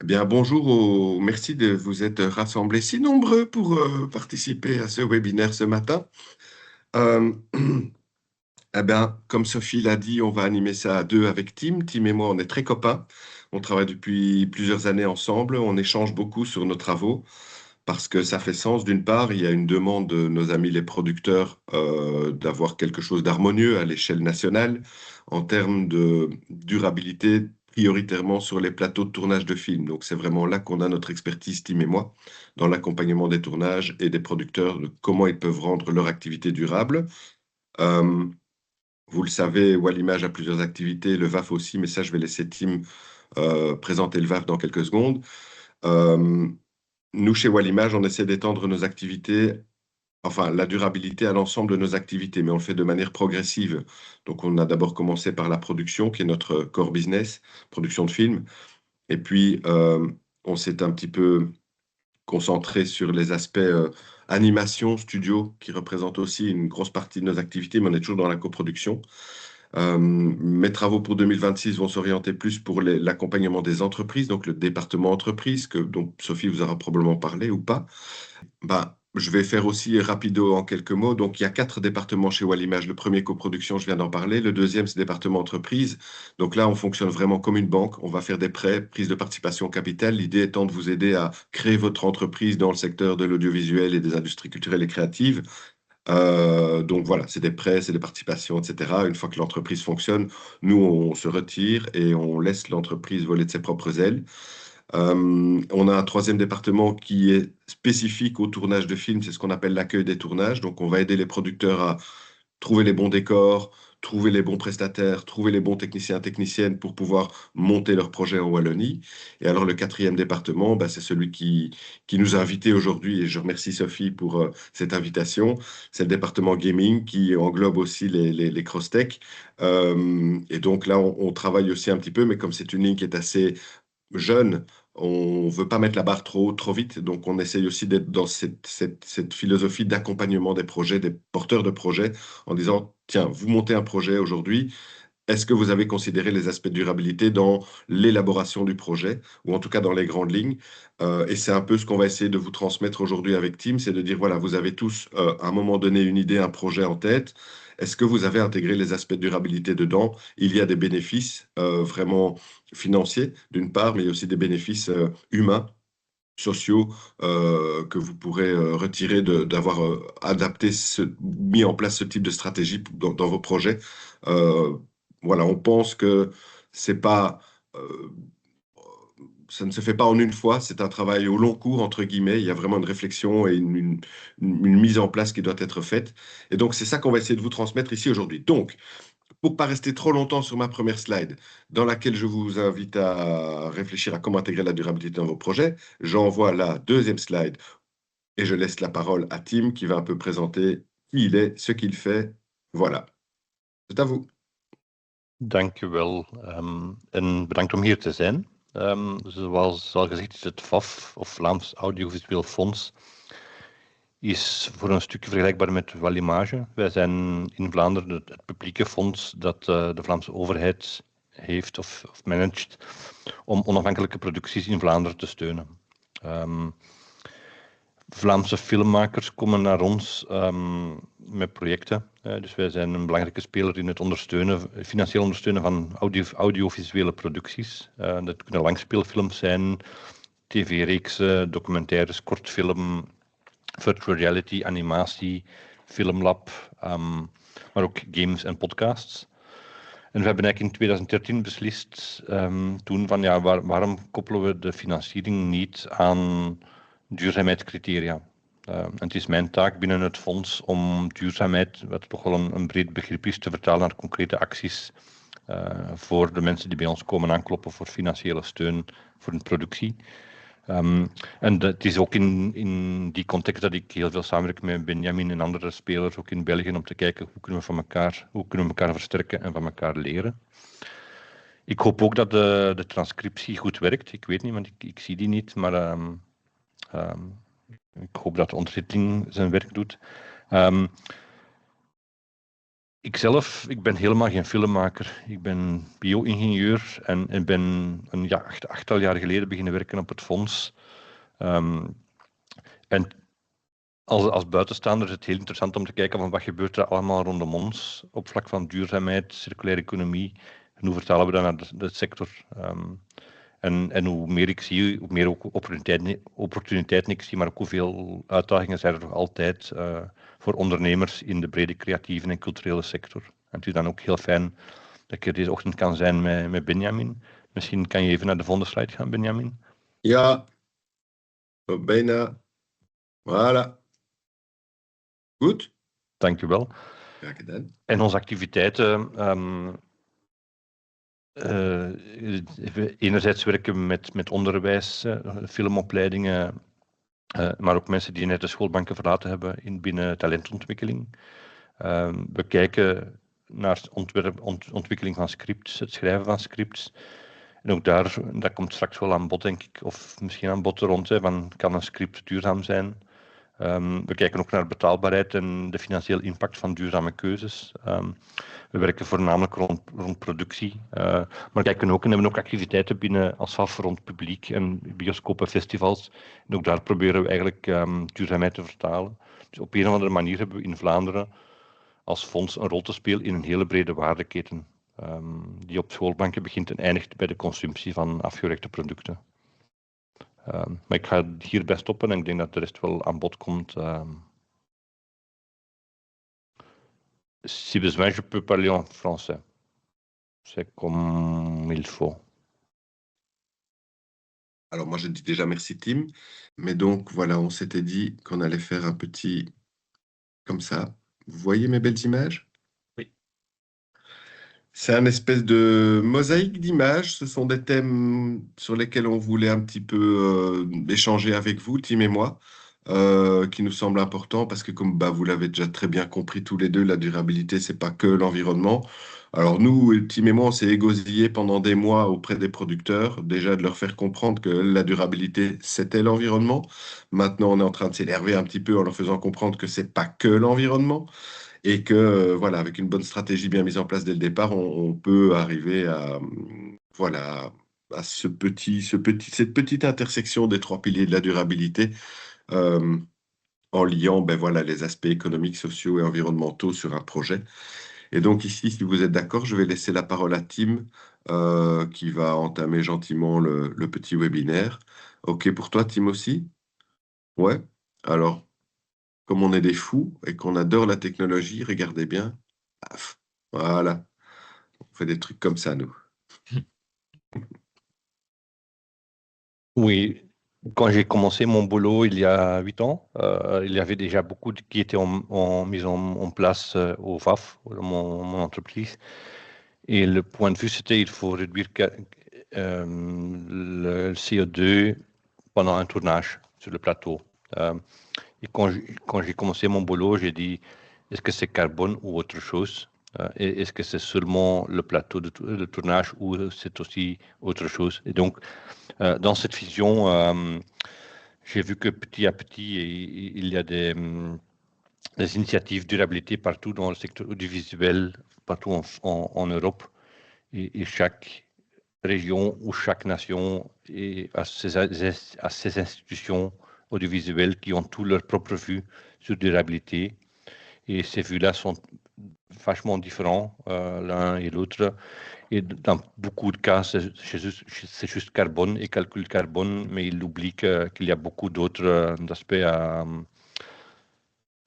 Eh bien, bonjour, merci de vous être rassemblés si nombreux pour participer à ce webinaire ce matin. Euh, eh bien, comme Sophie l'a dit, on va animer ça à deux avec Tim. Tim et moi, on est très copains. On travaille depuis plusieurs années ensemble. On échange beaucoup sur nos travaux parce que ça fait sens. D'une part, il y a une demande de nos amis les producteurs d'avoir quelque chose d'harmonieux à l'échelle nationale en termes de durabilité, prioritairement sur les plateaux de tournage de films. Donc, c'est vraiment là qu'on a notre expertise, Tim et moi, dans l'accompagnement des tournages et des producteurs, de comment ils peuvent rendre leur activité durable. Euh, Vous le savez, Wallimage a plusieurs activités, le VAF aussi, mais ça, je vais laisser Tim présenter le VAF dans quelques secondes. Euh, Nous, chez Wallimage, on essaie d'étendre nos activités, enfin la durabilité à l'ensemble de nos activités, mais on le fait de manière progressive. Donc, on a d'abord commencé par la production, qui est notre core business, production de films. Et puis, on s'est un petit peu concentré sur les aspects animation, studio, qui représentent aussi une grosse partie de nos activités, mais on est toujours dans la coproduction. Mes travaux pour 2026 vont s'orienter plus pour l'accompagnement des entreprises, donc le département entreprise, dont Sophie vous aura probablement parlé ou pas. Bah, je vais faire aussi rapido en quelques mots. Donc, il y a 4 départements chez Wallimage. Le premier, coproduction, je viens d'en parler. Le deuxième, c'est département entreprise. Donc là, on fonctionne vraiment comme une banque. On va faire des prêts, prise de participation au capital. L'idée étant de vous aider à créer votre entreprise dans le secteur de l'audiovisuel et des industries culturelles et créatives. Donc voilà, c'est des prêts, c'est des participations, etc. Une fois que l'entreprise fonctionne, nous, on se retire et on laisse l'entreprise voler de ses propres ailes. On a un troisième département qui est spécifique au tournage de films, c'est ce qu'on appelle l'accueil des tournages. Donc, on va aider les producteurs à trouver les bons décors, trouver les bons prestataires, trouver les bons techniciens, techniciennes pour pouvoir monter leur projet en Wallonie. Et alors, le quatrième département, bah, c'est celui qui nous a invités aujourd'hui, et je remercie Sophie pour cette invitation. C'est le département gaming qui englobe aussi les cross-tech. Et donc là, on travaille aussi un petit peu, mais comme c'est une ligne qui est assez jeune, on veut pas mettre la barre trop haut, trop vite. Donc, on essaye aussi d'être dans cette philosophie d'accompagnement des projets, des porteurs de projets, en disant, tiens, vous montez un projet aujourd'hui, est-ce que vous avez considéré les aspects de durabilité dans l'élaboration du projet, ou en tout cas dans les grandes lignes? Et c'est un peu ce qu'on va essayer de vous transmettre aujourd'hui avec Team, c'est de dire, voilà, vous avez tous, à un moment donné, une idée, un projet en tête. Est-ce que vous avez intégré les aspects de durabilité dedans? Il y a des bénéfices vraiment financiers, d'une part, mais il y a aussi des bénéfices humains, sociaux, que vous pourrez retirer d'avoir adapté, mis en place ce type de stratégie dans vos projets. Euh, voilà, on pense que c'est pas, euh, ça ne se fait pas en une fois, c'est un travail au long cours, entre guillemets. Il y a vraiment une réflexion et une mise en place qui doit être faite. Et donc, c'est ça qu'on va essayer de vous transmettre ici aujourd'hui. Donc, pour pas rester trop longtemps sur ma première slide, dans laquelle je vous invite à réfléchir à comment intégrer la durabilité dans vos projets, j'envoie la deuxième slide et je laisse la parole à Tim qui va un peu présenter qui il est, ce qu'il fait. Voilà, c'est à vous. Dank u wel en bedankt om hier te zijn. Zoals al gezegd is het VAF, of Vlaams Audiovisueel Fonds, is voor een stukje vergelijkbaar met Wallimage. Wij zijn in Vlaanderen het publieke fonds dat de Vlaamse overheid heeft of managt om onafhankelijke producties in Vlaanderen te steunen. Vlaamse filmmakers komen naar ons met projecten. Dus wij zijn een belangrijke speler in het financieel ondersteunen van audiovisuele producties. Dat kunnen langspeelfilms zijn, tv-reeksen, documentaires, kortfilm, virtual reality, animatie, filmlab, maar ook games en podcasts. En we hebben eigenlijk in 2013 beslist toen van ja, waarom koppelen we de financiering niet aan duurzaamheidscriteria. En het is mijn taak binnen het fonds om duurzaamheid, wat toch wel een breed begrip is, te vertalen naar concrete acties voor de mensen die bij ons komen aankloppen voor financiële steun voor hun productie. En het is ook in die context dat ik heel veel samenwerk met Benjamin en andere spelers, ook in België, om te kijken hoe kunnen we elkaar versterken en van elkaar leren. Ik hoop ook dat de transcriptie goed werkt. Ik weet niet, want ik zie die niet, maar ik hoop dat de ondertiteling zijn werk doet. Ik ben helemaal geen filmmaker. Ik ben bio-ingenieur en ben een achttal jaar geleden beginnen werken op het fonds. En als buitenstaander is het heel interessant om te kijken van wat gebeurt er allemaal rondom ons op vlak van duurzaamheid, circulaire economie. En hoe vertalen we dat naar de sector? En hoe meer ik zie, hoe meer ook opportuniteiten ik zie, maar ook hoeveel uitdagingen zijn er nog altijd voor ondernemers in de brede creatieve en culturele sector. En het is dan ook heel fijn dat ik er deze ochtend kan zijn met Benjamin. Misschien kan je even naar de volgende slide gaan, Benjamin. Ja, bijna. Voilà. Goed. Dank je wel. Graag gedaan. En onze activiteiten... enerzijds werken we met onderwijs, filmopleidingen, maar ook mensen die net de schoolbanken verlaten hebben binnen talentontwikkeling. We kijken naar ontwikkeling van scripts, het schrijven van scripts. En ook dat komt straks wel aan bod, denk ik, of misschien aan bod rond, van kan een script duurzaam zijn? We kijken ook naar betaalbaarheid en de financiële impact van duurzame keuzes. We werken voornamelijk rond productie, maar kijken ook en hebben ook activiteiten binnen als SAF rond publiek en bioscopen, festivals. En ook daar proberen we eigenlijk duurzaamheid te vertalen. Dus op een of andere manier hebben we in Vlaanderen als fonds een rol te spelen in een hele brede waardeketen, die op schoolbanken begint en eindigt bij de consumptie van afgewerkte producten. Maar ik ga hierbij stoppen en ik denk dat de rest wel aan bod komt. Si besoin, je peux parler en français. C'est comme il faut. Alors moi, je dis déjà merci Tim, mais donc voilà, on s'était dit qu'on allait faire un petit comme ça. Vous voyez mes belles images? Oui. C'est un espèce de mosaïque d'images. Ce sont des thèmes sur lesquels on voulait un petit peu échanger avec vous, Tim et moi, qui nous semblent importants parce que comme vous l'avez déjà très bien compris tous les deux, la durabilité, c'est pas que l'environnement. Alors nous, Tim et moi, on s'est égosillé pendant des mois auprès des producteurs, déjà de leur faire comprendre que la durabilité, c'était l'environnement. Maintenant, on est en train de s'énerver un petit peu en leur faisant comprendre que c'est pas que l'environnement et que, voilà, avec une bonne stratégie bien mise en place dès le départ, on peut arriver à, voilà, à cette petite intersection des trois piliers de la durabilité en liant, voilà, les aspects économiques, sociaux et environnementaux sur un projet. Et donc ici, si vous êtes d'accord, je vais laisser la parole à Tim qui va entamer gentiment le petit webinaire. OK pour toi, Tim aussi? Ouais. Alors, comme on est des fous et qu'on adore la technologie, regardez bien. Paf. Voilà. On fait des trucs comme ça, nous. Oui, quand j'ai commencé mon boulot il y a 8 ans, il y avait déjà beaucoup qui étaient mis en place au VAF, mon entreprise. Et le point de vue, c'était il faut réduire le CO2 pendant un tournage sur le plateau. Et quand j'ai commencé mon boulot, j'ai dit, est-ce que c'est carbone ou autre chose? Est-ce que c'est seulement le plateau de tournage ou c'est aussi autre chose? Et donc, dans cette vision, j'ai vu que petit à petit, il y a des initiatives durabilité partout dans le secteur audiovisuel, partout en Europe. Et chaque région ou chaque nation a ses institutions audiovisuelles qui ont tous leur propre vue sur durabilité. Et ces vues-là sont vachement différents l'un et l'autre. Et dans beaucoup de cas, c'est juste carbone et calcul carbone, mais il oublie qu'il y a beaucoup d'autres aspects à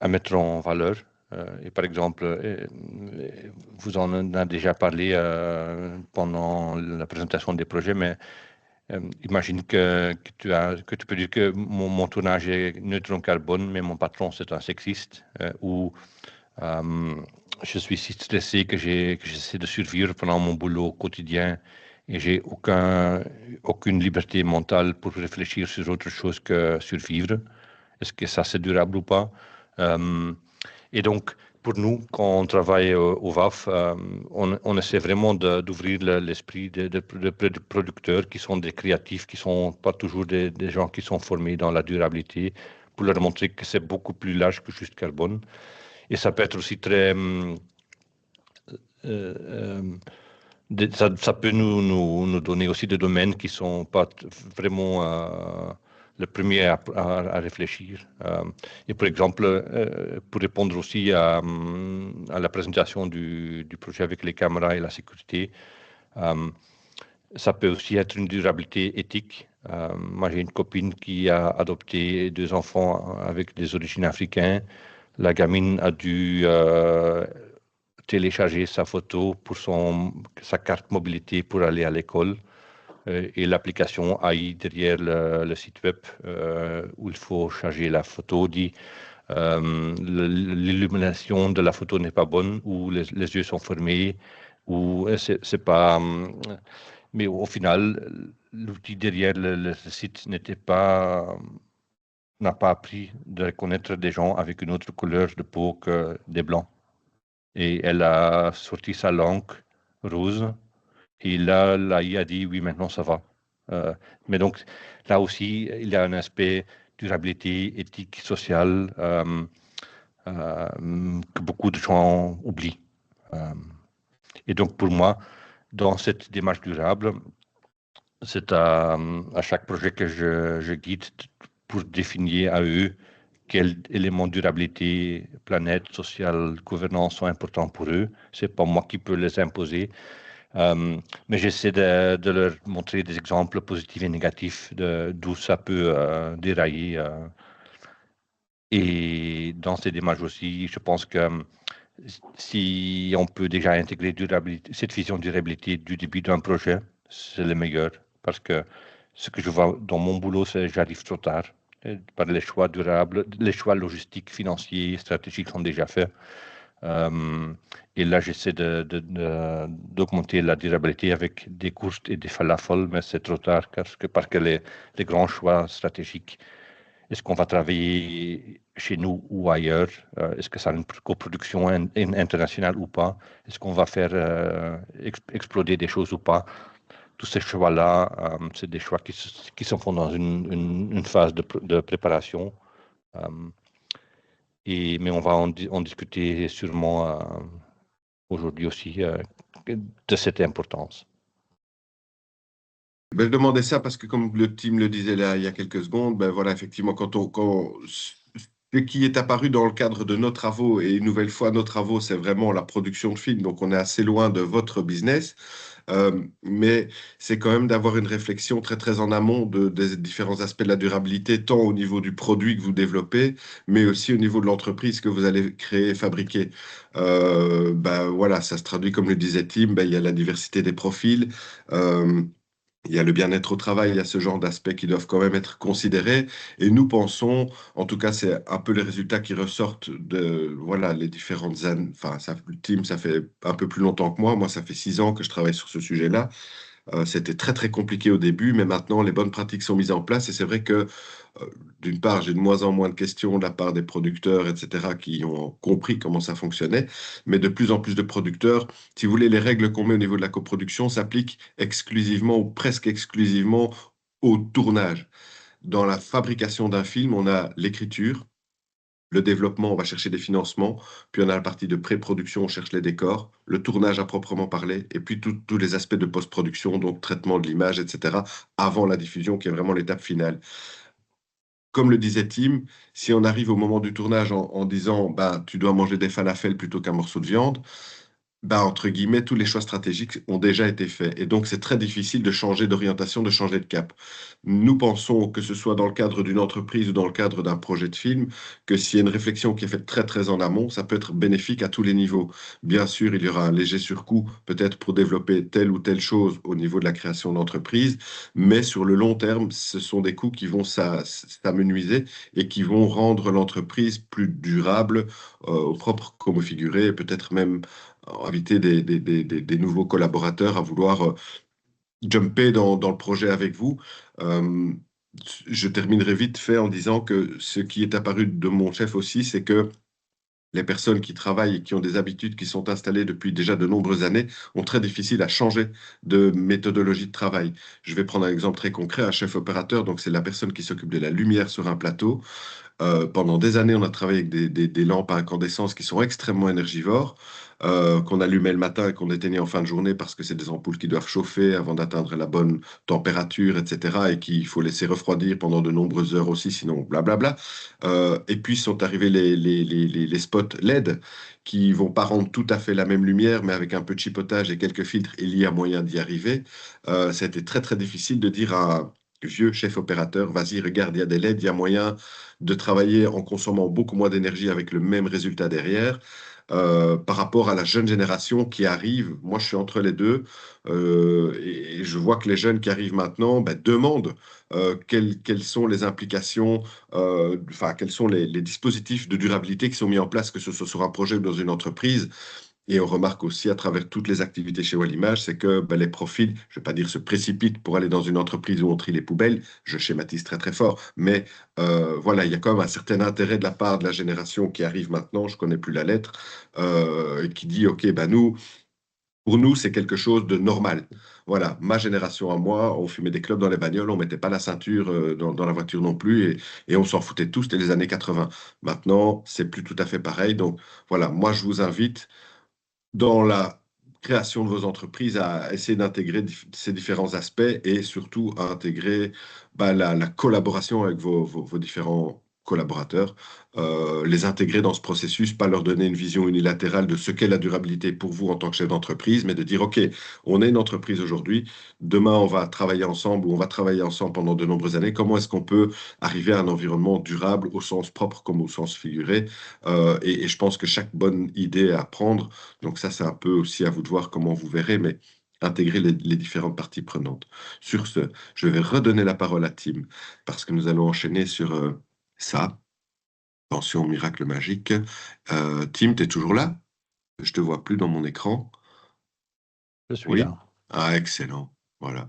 mettre en valeur. Et par exemple, vous en avez déjà parlé pendant la présentation des projets, mais imagine que tu peux dire que mon tournage est neutre en carbone, mais mon patron c'est un sexiste, ou je suis si stressé que j'essaie de survivre pendant mon boulot quotidien et j'ai aucune liberté mentale pour réfléchir sur autre chose que survivre. Est-ce que ça c'est durable ou pas? Et donc, pour nous, quand on travaille au VAF, on essaie vraiment d'ouvrir l'esprit des producteurs qui sont des créatifs, qui ne sont pas toujours des gens qui sont formés dans la durabilité, pour leur montrer que c'est beaucoup plus large que juste carbone. Et ça peut être aussi très ça peut nous donner aussi des domaines qui ne sont pas vraiment le premier à réfléchir. Et par exemple, pour répondre aussi à la présentation du projet avec les caméras et la sécurité, ça peut aussi être une durabilité éthique. Moi, j'ai une copine qui a adopté 2 enfants avec des origines africaines. La gamine a dû télécharger sa photo pour sa carte mobilité pour aller à l'école. Et l'application AI derrière le site web où il faut charger la photo dit l'illumination de la photo n'est pas bonne ou les yeux sont fermés ou c'est pas. Mais au final, l'outil derrière le site n'a pas appris de reconnaître des gens avec une autre couleur de peau que des blancs. Et elle a sorti sa langue rose. Et là, l'AI a dit oui, maintenant ça va. Mais donc, là aussi, il y a un aspect durabilité, éthique, sociale que beaucoup de gens oublient. Et donc, pour moi, dans cette démarche durable, c'est à chaque projet que je guide pour définir à eux quels éléments de durabilité, planète, sociale, gouvernance sont importants pour eux. C'est pas moi qui peux les imposer. Mais j'essaie de leur montrer des exemples positifs et négatifs d'où ça peut dérailler. Et dans ces démarches aussi, je pense que si on peut déjà intégrer cette vision de durabilité du début d'un projet, c'est le meilleur. Parce que ce que je vois dans mon boulot, c'est que j'arrive trop tard. Par les choix durables, les choix logistiques, financiers, stratégiques sont déjà faits. Et là, j'essaie d'augmenter la durabilité avec des courses et des falafels, mais c'est trop tard parce que les grands choix stratégiques, est-ce qu'on va travailler chez nous ou ailleurs? Est-ce que ça a une coproduction internationale ou pas? Est-ce qu'on va faire exploser des choses ou pas? Tous ces choix-là, c'est des choix qui se font dans une phase de préparation. Mais on va en discuter sûrement aujourd'hui aussi de cette importance. Je demandais ça parce que, comme le team le disait là il y a quelques secondes, ben voilà, effectivement, ce qui est apparu dans le cadre de nos travaux, et une nouvelle fois, nos travaux, c'est vraiment la production de films, donc on est assez loin de votre business. Mais c'est quand même d'avoir une réflexion très très en amont des différents aspects de la durabilité, tant au niveau du produit que vous développez, mais aussi au niveau de l'entreprise que vous allez créer, fabriquer. Ben voilà, ça se traduit comme le disait Tim, ben, il y a la diversité des profils. Il y a le bien-être au travail, il y a ce genre d'aspects qui doivent quand même être considérés. Et nous pensons, en tout cas, c'est un peu les résultats qui ressortent de voilà, les différentes années. Enfin, le team, ça fait un peu plus longtemps que moi. Moi, ça fait 6 ans que je travaille sur ce sujet-là. C'était très, très compliqué au début, mais maintenant, les bonnes pratiques sont mises en place. Et c'est vrai que, d'une part, j'ai de moins en moins de questions de la part des producteurs, etc., qui ont compris comment ça fonctionnait. Mais de plus en plus de producteurs, si vous voulez, les règles qu'on met au niveau de la coproduction s'appliquent exclusivement ou presque exclusivement au tournage. Dans la fabrication d'un film, on a l'écriture. Le développement, on va chercher des financements, puis on a la partie de pré-production, on cherche les décors, le tournage à proprement parler, et puis tous les aspects de post-production, donc traitement de l'image, etc., avant la diffusion, qui est vraiment l'étape finale. Comme le disait Tim, si on arrive au moment du tournage en disant bah, tu dois manger des falafels plutôt qu'un morceau de viande, bah, entre guillemets, tous les choix stratégiques ont déjà été faits. Et donc, c'est très difficile de changer d'orientation, de changer de cap. Nous pensons, que ce soit dans le cadre d'une entreprise ou dans le cadre d'un projet de film, que s'il y a une réflexion qui est faite très, très en amont, ça peut être bénéfique à tous les niveaux. Bien sûr, il y aura un léger surcoût, peut-être pour développer telle ou telle chose au niveau de la création d'entreprise, mais sur le long terme, ce sont des coûts qui vont s'amenuiser et qui vont rendre l'entreprise plus durable, au propre comme au figuré, et peut-être même inviter des nouveaux collaborateurs à vouloir jumper dans le projet avec vous. Euh, je terminerai vite fait en disant que ce qui est apparu de mon chef aussi, c'est que les personnes qui travaillent et qui ont des habitudes qui sont installées depuis déjà de nombreuses années ont très difficile à changer de méthodologie de travail. Je vais prendre un exemple très concret, un chef opérateur, donc c'est la personne qui s'occupe de la lumière sur un plateau. Pendant des années, on a travaillé avec des lampes à incandescence qui sont extrêmement énergivores. qu'on allumait le matin et qu'on éteignait en fin de journée parce que c'est des ampoules qui doivent chauffer avant d'atteindre la bonne température, etc. et qu'il faut laisser refroidir pendant de nombreuses heures aussi, sinon blablabla. Et puis sont arrivés les spots LED qui vont pas rendre tout à fait la même lumière, mais avec un peu de chipotage et quelques filtres, il y a moyen d'y arriver. Ça a été très très difficile de dire à un vieux chef opérateur, vas-y, regarde, il y a des LED, il y a moyen de travailler en consommant beaucoup moins d'énergie avec le même résultat derrière. Par rapport à la jeune génération qui arrive, moi je suis entre les deux, et je vois que les jeunes qui arrivent maintenant demandent quelles sont les implications, enfin quels sont les dispositifs de durabilité qui sont mis en place, que ce soit sur un projet ou dans une entreprise. Et on remarque aussi à travers toutes les activités chez Wallimage, c'est que les profils, je ne vais pas dire se précipitent pour aller dans une entreprise où on trie les poubelles, je schématise très très fort, mais voilà, il y a quand même un certain intérêt de la part de la génération qui arrive maintenant, je ne connais plus la lettre, qui dit, OK, nous, pour nous, c'est quelque chose de normal. Voilà, ma génération à moi, on fumait des clopes dans les bagnoles, on mettait pas la ceinture dans la voiture non plus, et on s'en foutait tous, c'était les années 80. Maintenant, c'est plus tout à fait pareil. Donc voilà, moi, je vous invite dans la création de vos entreprises à essayer d'intégrer ces différents aspects et surtout à intégrer la collaboration avec vos différents collaborateurs, les intégrer dans ce processus, pas leur donner une vision unilatérale de ce qu'est la durabilité pour vous en tant que chef d'entreprise, mais de dire, OK, on est une entreprise aujourd'hui, demain on va travailler ensemble ou on va travailler ensemble pendant de nombreuses années, comment est-ce qu'on peut arriver à un environnement durable au sens propre comme au sens figuré, et je pense que chaque bonne idée à prendre, donc ça, c'est un peu aussi à vous de voir comment vous verrez, mais intégrer les différentes parties prenantes. Sur ce, je vais redonner la parole à Tim, parce que nous allons enchaîner sur ça. Attention, miracle magique. Tim, tu es toujours là? Je te vois plus dans mon écran. Je suis Oui? là. Ah, excellent. Voilà.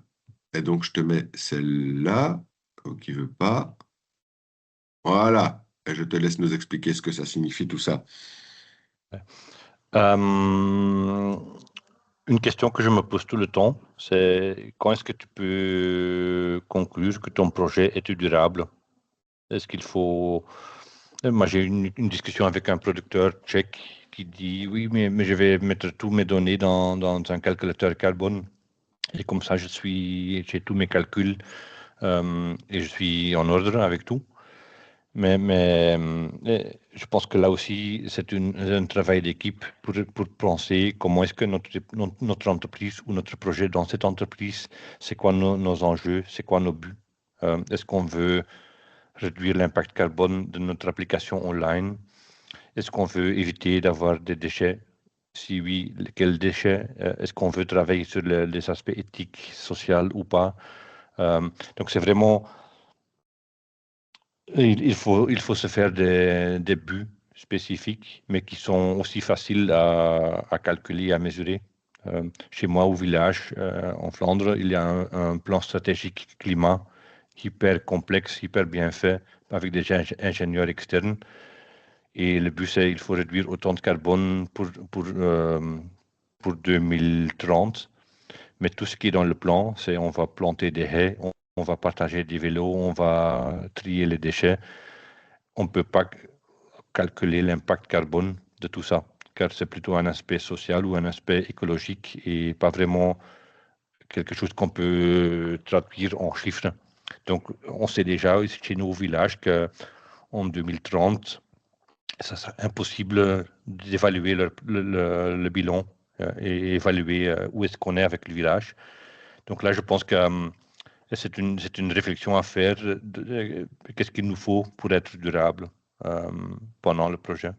Et donc, je te mets celle-là, qui veut pas. Voilà. Et je te laisse nous expliquer ce que ça signifie tout ça. Euh, une question que je me pose tout le temps, c'est quand est-ce que tu peux conclure que ton projet est durable? Est-ce qu'il faut... Moi, j'ai eu une discussion avec un producteur tchèque qui dit, oui, mais je vais mettre tous mes données dans un calculateur carbone. Et comme ça, j'ai tous mes calculs et je suis en ordre avec tout. Mais je pense que là aussi, c'est un travail d'équipe pour penser comment est-ce que notre entreprise ou notre projet dans cette entreprise, c'est quoi nos enjeux, c'est quoi nos buts. Est-ce qu'on veut réduire l'impact carbone de notre application online? Est-ce qu'on veut éviter d'avoir des déchets? Si oui, quels déchets? Est-ce qu'on veut travailler sur les aspects éthiques, sociaux ou pas? Donc c'est vraiment... Il faut se faire des buts spécifiques, mais qui sont aussi faciles à calculer, à mesurer. Chez moi, au village, en Flandre, il y a un plan stratégique climat hyper complexe, hyper bien fait, avec des ingénieurs externes. Et le but, c'est qu'il faut réduire autant de carbone pour 2030. Mais tout ce qui est dans le plan, c'est on va planter des haies, on va partager des vélos, on va trier les déchets. On ne peut pas calculer l'impact carbone de tout ça, car c'est plutôt un aspect social ou un aspect écologique et pas vraiment quelque chose qu'on peut traduire en chiffres. Donc, on sait déjà chez nous au village qu'en 2030, ça sera impossible d'évaluer le bilan et évaluer où est-ce qu'on est avec le village. Donc là, je pense que c'est une réflexion à faire. Qu'est-ce qu'il nous faut pour être durable pendant le projet?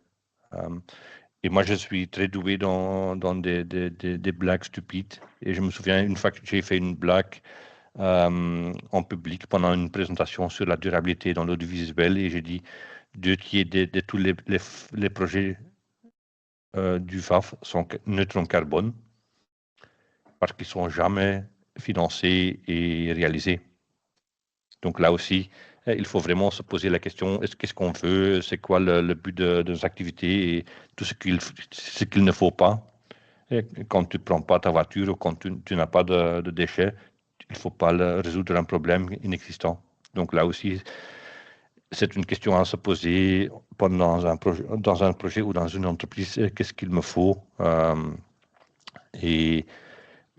Et moi, je suis très doué dans des blagues stupides. Et je me souviens une fois que j'ai fait une blague en public pendant une présentation sur la durabilité dans l'audiovisuel et j'ai dit 2 tiers de tous les projets du FAF sont neutres en carbone parce qu'ils ne sont jamais financés et réalisés. Donc là aussi, il faut vraiment se poser la question, qu'est-ce qu'on veut, c'est quoi le but de nos activités et tout ce qu'il ne faut pas. Et quand tu ne prends pas ta voiture ou quand tu n'as pas de déchets, il ne faut pas résoudre un problème inexistant. Donc là aussi, c'est une question à se poser dans un projet ou dans une entreprise. Qu'est-ce qu'il me faut? Et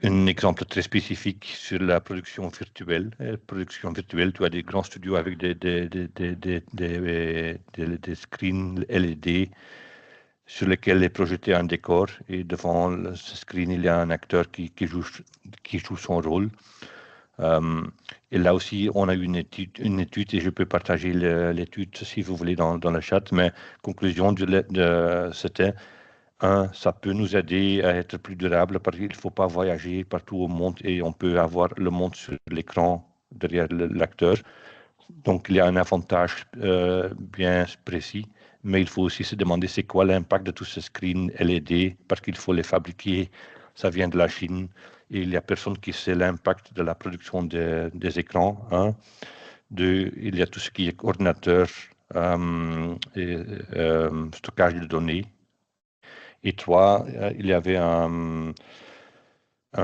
un exemple très spécifique sur la production virtuelle. Production virtuelle, tu as des grands studios avec des screens LED sur lesquels est projeté un décor et devant ce screen, il y a un acteur qui joue son rôle. Et là aussi, on a eu une étude et je peux partager l'étude si vous voulez dans le chat, mais conclusion c'était ça peut nous aider à être plus durable parce qu'il ne faut pas voyager partout au monde et on peut avoir le monde sur l'écran derrière l'acteur. Donc, il y a un avantage bien précis, mais il faut aussi se demander c'est quoi l'impact de tous ces screens LED parce qu'il faut les fabriquer, ça vient de la Chine et il n'y a personne qui sait l'impact de la production des écrans. Hein. Il y a tout ce qui est ordinateur et stockage de données. Et trois, il y avait un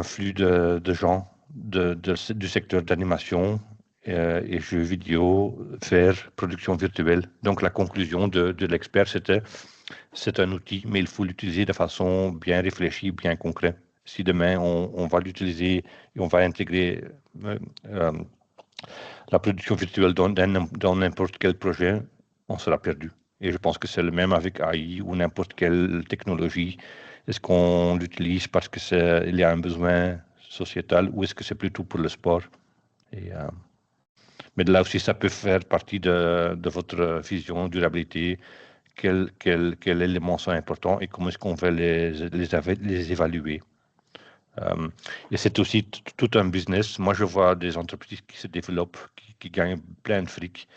flux de gens du secteur d'animation et jeux vidéo vers production virtuelle. Donc la conclusion de l'expert, c'est un outil, mais il faut l'utiliser de façon bien réfléchie, bien concrète. Si demain on va l'utiliser et on va intégrer la production virtuelle dans n'importe quel projet, on sera perdu. Et je pense que c'est le même avec AI ou n'importe quelle technologie. Est-ce qu'on l'utilise parce qu'il y a un besoin sociétal ou est-ce que c'est plutôt pour le sport? Mais là aussi, ça peut faire partie de votre vision durabilité. Quels éléments sont importants et comment est-ce qu'on va les évaluer? Et c'est aussi tout un business. Moi, je vois des entreprises qui se développent, qui gagnent plein de fric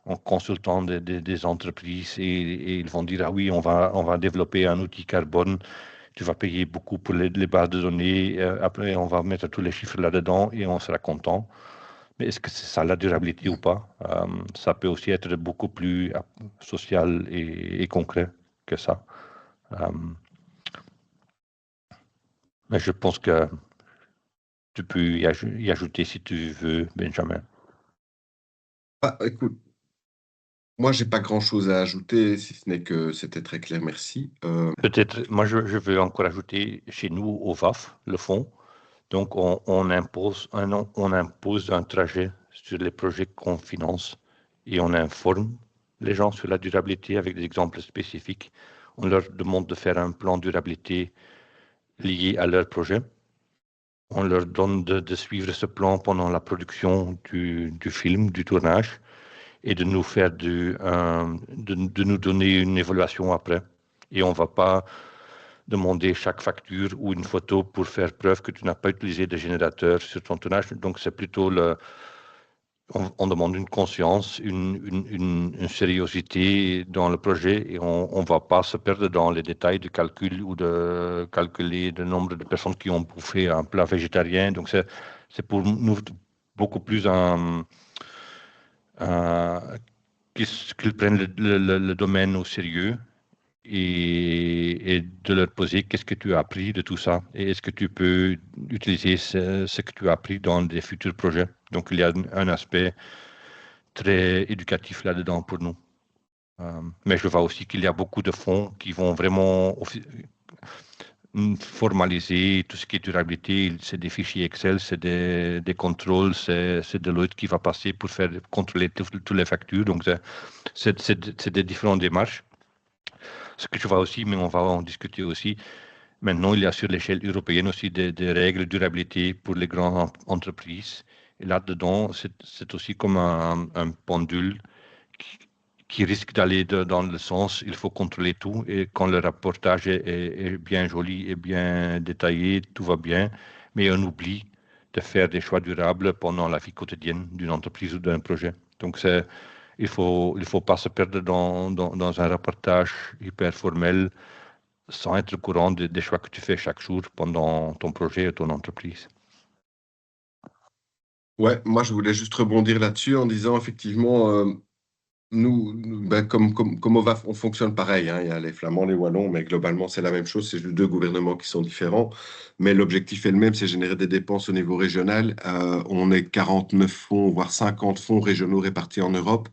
en consultant des entreprises et ils vont dire, ah oui, on va développer un outil carbone, tu vas payer beaucoup pour les bases de données, après on va mettre tous les chiffres là-dedans et on sera content. Mais est-ce que c'est ça la durabilité ou pas? Ça peut aussi être beaucoup plus social et concret que ça. Mais je pense que tu peux y ajouter si tu veux, Benjamin. Écoute, moi, j'ai pas grand-chose à ajouter, si ce n'est que c'était très clair, merci. Peut-être, moi je veux encore ajouter chez nous au VAF, le fonds. Donc on impose un trajet sur les projets qu'on finance et on informe les gens sur la durabilité avec des exemples spécifiques. On leur demande de faire un plan de durabilité lié à leur projet. On leur donne de suivre ce plan pendant la production du film, du tournage, et de nous faire de nous donner une évaluation après. Et on ne va pas demander chaque facture ou une photo pour faire preuve que tu n'as pas utilisé de générateur sur ton tournage. Donc, c'est plutôt on demande une conscience, une sérieuxité dans le projet et on ne va pas se perdre dans les détails de calcul ou de calculer le nombre de personnes qui ont bouffé un plat végétarien. Donc, c'est pour nous beaucoup plus qu'ils prennent le domaine au sérieux et de leur poser qu'est-ce que tu as appris de tout ça et est-ce que tu peux utiliser ce que tu as appris dans des futurs projets. Donc, il y a un aspect très éducatif là-dedans pour nous. Mais je vois aussi qu'il y a beaucoup de fonds qui vont vraiment formaliser tout ce qui est durabilité. C'est des fichiers Excel, c'est des contrôles, c'est Deloitte qui va passer pour faire contrôler toutes les factures. Donc, c'est des différentes démarches. Ce que je vois aussi, mais on va en discuter aussi, maintenant, il y a sur l'échelle européenne aussi des règles de durabilité pour les grandes entreprises. Et là-dedans, c'est aussi comme un pendule qui risque d'aller dans le sens, il faut contrôler tout. Et quand le rapportage est bien joli et bien détaillé, tout va bien. Mais on oublie de faire des choix durables pendant la vie quotidienne d'une entreprise ou d'un projet. Donc, il faut pas se perdre dans un rapportage hyper formel sans être au courant des choix que tu fais chaque jour pendant ton projet ou ton entreprise. Ouais, moi, je voulais juste rebondir là-dessus en disant, effectivement, ben, comme au VAF, on fonctionne pareil, hein. Il y a les Flamands, les Wallons, mais globalement, c'est la même chose. C'est juste deux gouvernements qui sont différents. Mais l'objectif est le même, c'est générer des dépenses au niveau régional. On est 49 fonds, voire 50 fonds régionaux répartis en Europe.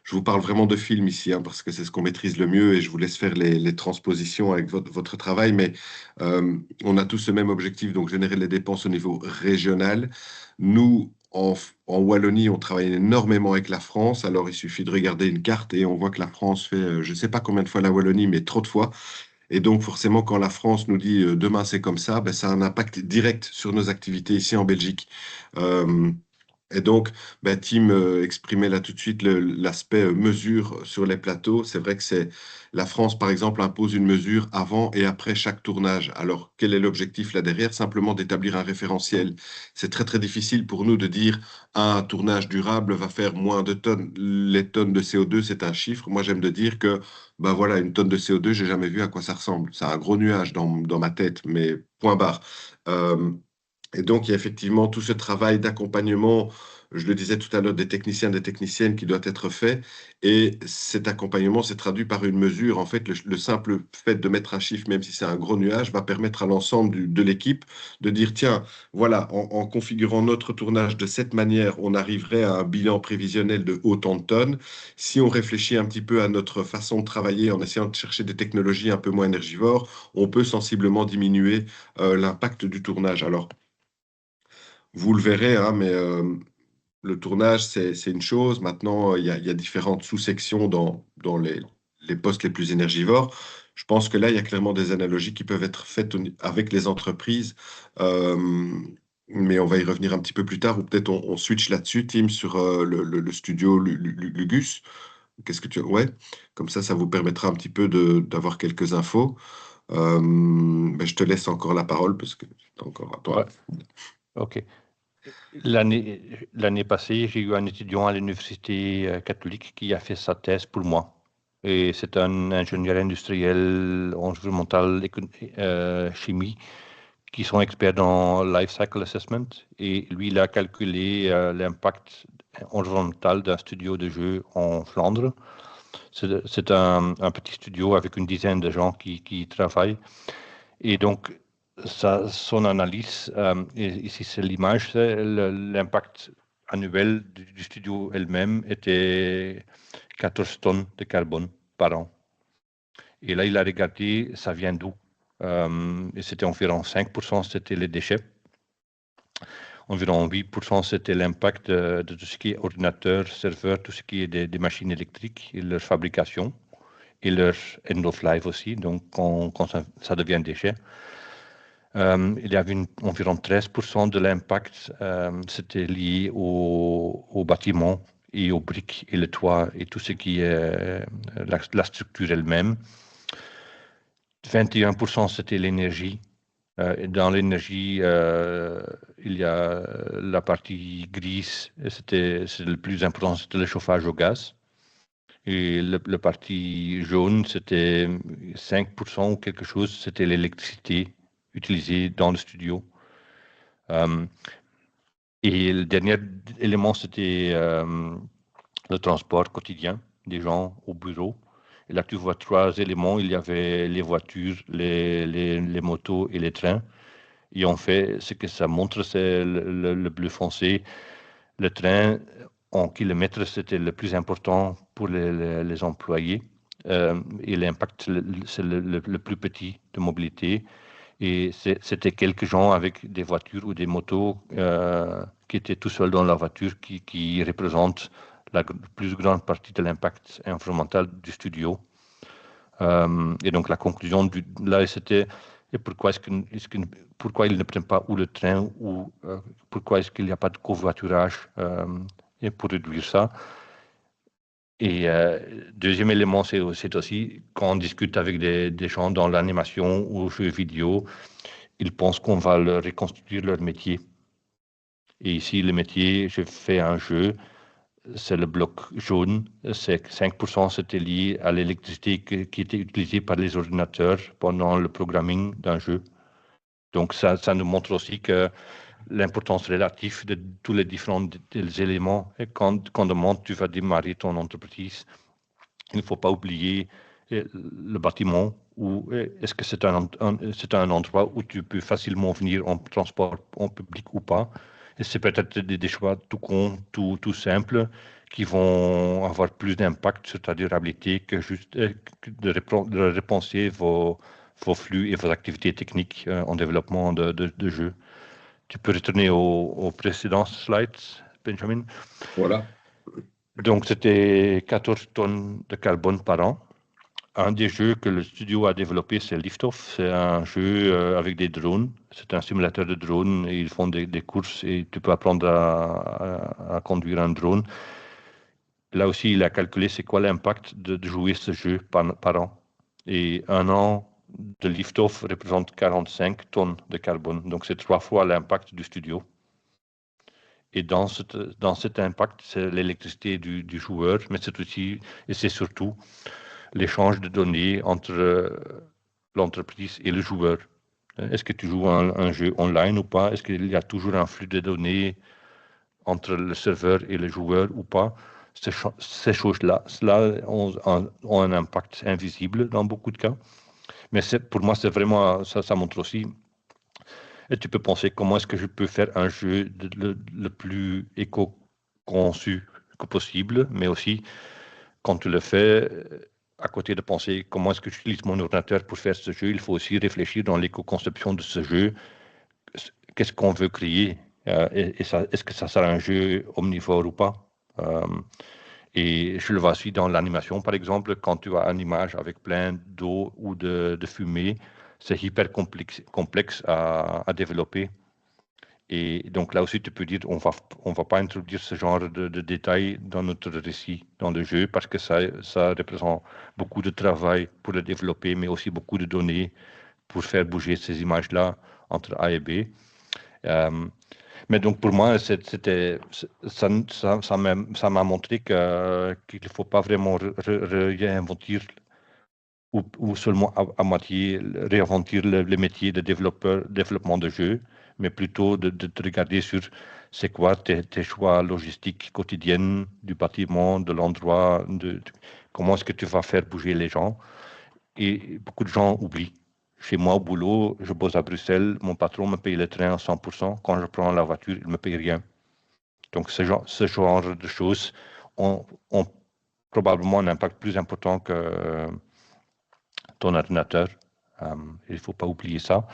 Je vous parle vraiment de film ici, hein, parce que c'est ce qu'on maîtrise le mieux et je vous laisse faire les transpositions avec votre travail. Mais on a tous ce même objectif, donc générer les dépenses au niveau régional. Nous, en Wallonie, on travaille énormément avec la France. Alors, il suffit de regarder une carte et on voit que la France fait, je ne sais pas combien de fois la Wallonie, mais trop de fois. Et donc, forcément, quand la France nous dit demain c'est comme ça, ben, ça a un impact direct sur nos activités ici en Belgique. Euh, et donc, ben, Tim exprimait là tout de suite l'aspect mesure sur les plateaux. C'est vrai que c'est la France, par exemple, impose une mesure avant et après chaque tournage. Alors, quel est l'objectif là derrière? Simplement d'établir un référentiel. C'est très, très difficile pour nous de dire un tournage durable va faire moins de tonnes. Les tonnes de CO2, c'est un chiffre. Moi, j'aime de dire que ben voilà, une tonne de CO2, j'ai jamais vu à quoi ça ressemble. C'est un gros nuage dans ma tête, mais point barre. Euh, et donc, il y a effectivement tout ce travail d'accompagnement, je le disais tout à l'heure, des techniciens, des techniciennes qui doit être fait. Et cet accompagnement s'est traduit par une mesure. En fait, le simple fait de mettre un chiffre, même si c'est un gros nuage, va permettre à l'ensemble de l'équipe de dire, tiens, voilà, en configurant notre tournage de cette manière, on arriverait à un bilan prévisionnel de autant de tonnes. Si on réfléchit un petit peu à notre façon de travailler en essayant de chercher des technologies un peu moins énergivores, on peut sensiblement diminuer l'impact du tournage. Alors, vous le verrez, hein, mais le tournage, c'est une chose. Maintenant, il y a différentes sous-sections dans les postes les plus énergivores. Je pense que là, il y a clairement des analogies qui peuvent être faites avec les entreprises. Euh, mais on va y revenir un petit peu plus tard, ou peut-être on switch là-dessus, Tim, sur le studio Lugus. Qu'est-ce que tu... Ouais, comme ça vous permettra un petit peu d'avoir quelques infos. Ben, je te laisse encore la parole parce que c'est encore à Ouais, toi. ok. L'année passée, j'ai eu un étudiant à l'université catholique qui a fait sa thèse pour moi. Et c'est un ingénieur industriel environnemental chimie qui sont experts dans life cycle assessment. Et lui, il a calculé l'impact environnemental d'un studio de jeu en Flandre. C'est un petit studio avec une dizaine de gens qui travaillent. Et donc, son analyse, et ici c'est l'image, c'est l'impact annuel du studio elle-même était 14 tonnes de carbone par an. Et là, il a regardé, ça vient d'où? Et c'était environ 5%, c'était les déchets. Environ 8%, c'était l'impact de tout ce qui est ordinateur, serveur, tout ce qui est des machines électriques et leur fabrication et leur end of life aussi, donc quand ça devient déchet. Il y avait environ 13% de l'impact, c'était lié au bâtiment et aux briques et le toit et tout ce qui est la structure elle-même. 21%, c'était l'énergie. Dans l'énergie, il y a la partie grise, c'est le plus important, c'était le chauffage au gaz. Et la partie jaune, c'était 5% ou quelque chose, c'était l'électricité utilisée dans le studio. Et le dernier élément, c'était le transport quotidien des gens au bureau. Et là, tu vois trois éléments. Il y avait les voitures, les motos et les trains. Et en fait, ce que ça montre, c'est le bleu foncé. Le train, en kilomètres, c'était le plus important pour les employés. Et l'impact, c'est le plus petit de mobilité. Et c'était quelques gens avec des voitures ou des motos qui étaient tout seuls dans la voiture qui représentent la plus grande partie de l'impact environnemental du studio. Et donc la conclusion là, c'était et pourquoi pourquoi ils ne prennent pas ou le train ou pourquoi est-ce qu'il n'y a pas de covoiturage et pour réduire ça. Et deuxième élément, c'est aussi quand on discute avec des gens dans l'animation ou jeux vidéo, ils pensent qu'on va leur reconstruire leur métier. Et ici, le métier, je fais un jeu, c'est le bloc jaune, c'est 5%, c'était lié à l'électricité qui était utilisée par les ordinateurs pendant le programming d'un jeu. Donc ça nous montre aussi que l'importance relative de tous les différents éléments. Et quand tu vas démarrer ton entreprise, il ne faut pas oublier le bâtiment ou est-ce que c'est un endroit où tu peux facilement venir en transport en public ou pas. Et c'est peut-être des choix tout simples, qui vont avoir plus d'impact sur ta durabilité que juste de repenser vos flux et vos activités techniques en développement de jeux. Tu peux retourner aux précédents slides, Benjamin. Voilà. Donc, c'était 14 tonnes de carbone par an. Un des jeux que le studio a développé, c'est Liftoff. C'est un jeu avec des drones. C'est un simulateur de drones et ils font des courses et tu peux apprendre à conduire un drone. Là aussi, il a calculé c'est quoi l'impact de jouer ce jeu par an. Et un an de Liftoff représente 45 tonnes de carbone. Donc, c'est 3 fois l'impact du studio. Et dans cet impact, c'est l'électricité du joueur, mais c'est aussi, et c'est surtout, l'échange de données entre l'entreprise et le joueur. Est-ce que tu joues un jeu online ou pas? Est-ce qu'il y a toujours un flux de données entre le serveur et le joueur ou pas? Ces choses-là, cela ont un impact invisible dans beaucoup de cas. Mais pour moi, c'est vraiment, ça montre aussi. Et tu peux penser comment est-ce que je peux faire un jeu le plus éco-conçu que possible, mais aussi quand tu le fais, à côté de penser comment est-ce que j'utilise mon ordinateur pour faire ce jeu, il faut aussi réfléchir dans l'éco-conception de ce jeu. Qu'est-ce qu'on veut créer et est-ce que ça sera un jeu omnivore ou pas? Et je le vois aussi dans l'animation, par exemple, quand tu as une image avec plein d'eau ou de fumée, c'est hyper complexe à développer. Et donc là aussi, tu peux dire, on va pas introduire ce genre de détails dans notre récit, dans le jeu, parce que ça représente beaucoup de travail pour le développer, mais aussi beaucoup de données pour faire bouger ces images-là entre A et B. Mais donc pour moi, ça m'a montré qu'il ne faut pas vraiment réinventer ou seulement à moitié réinventer le métier de développement de jeux, mais plutôt de regarder sur c'est quoi tes choix logistiques quotidiennes du bâtiment, de l'endroit, comment est-ce que tu vas faire bouger les gens. Et beaucoup de gens oublient. Chez moi, au boulot, je bosse à Bruxelles, mon patron me paye le train à 100%. Quand je prends la voiture, il ne me paye rien. Donc, ce genre de choses ont probablement un impact plus important que ton ordinateur. Il ne faut pas oublier ça.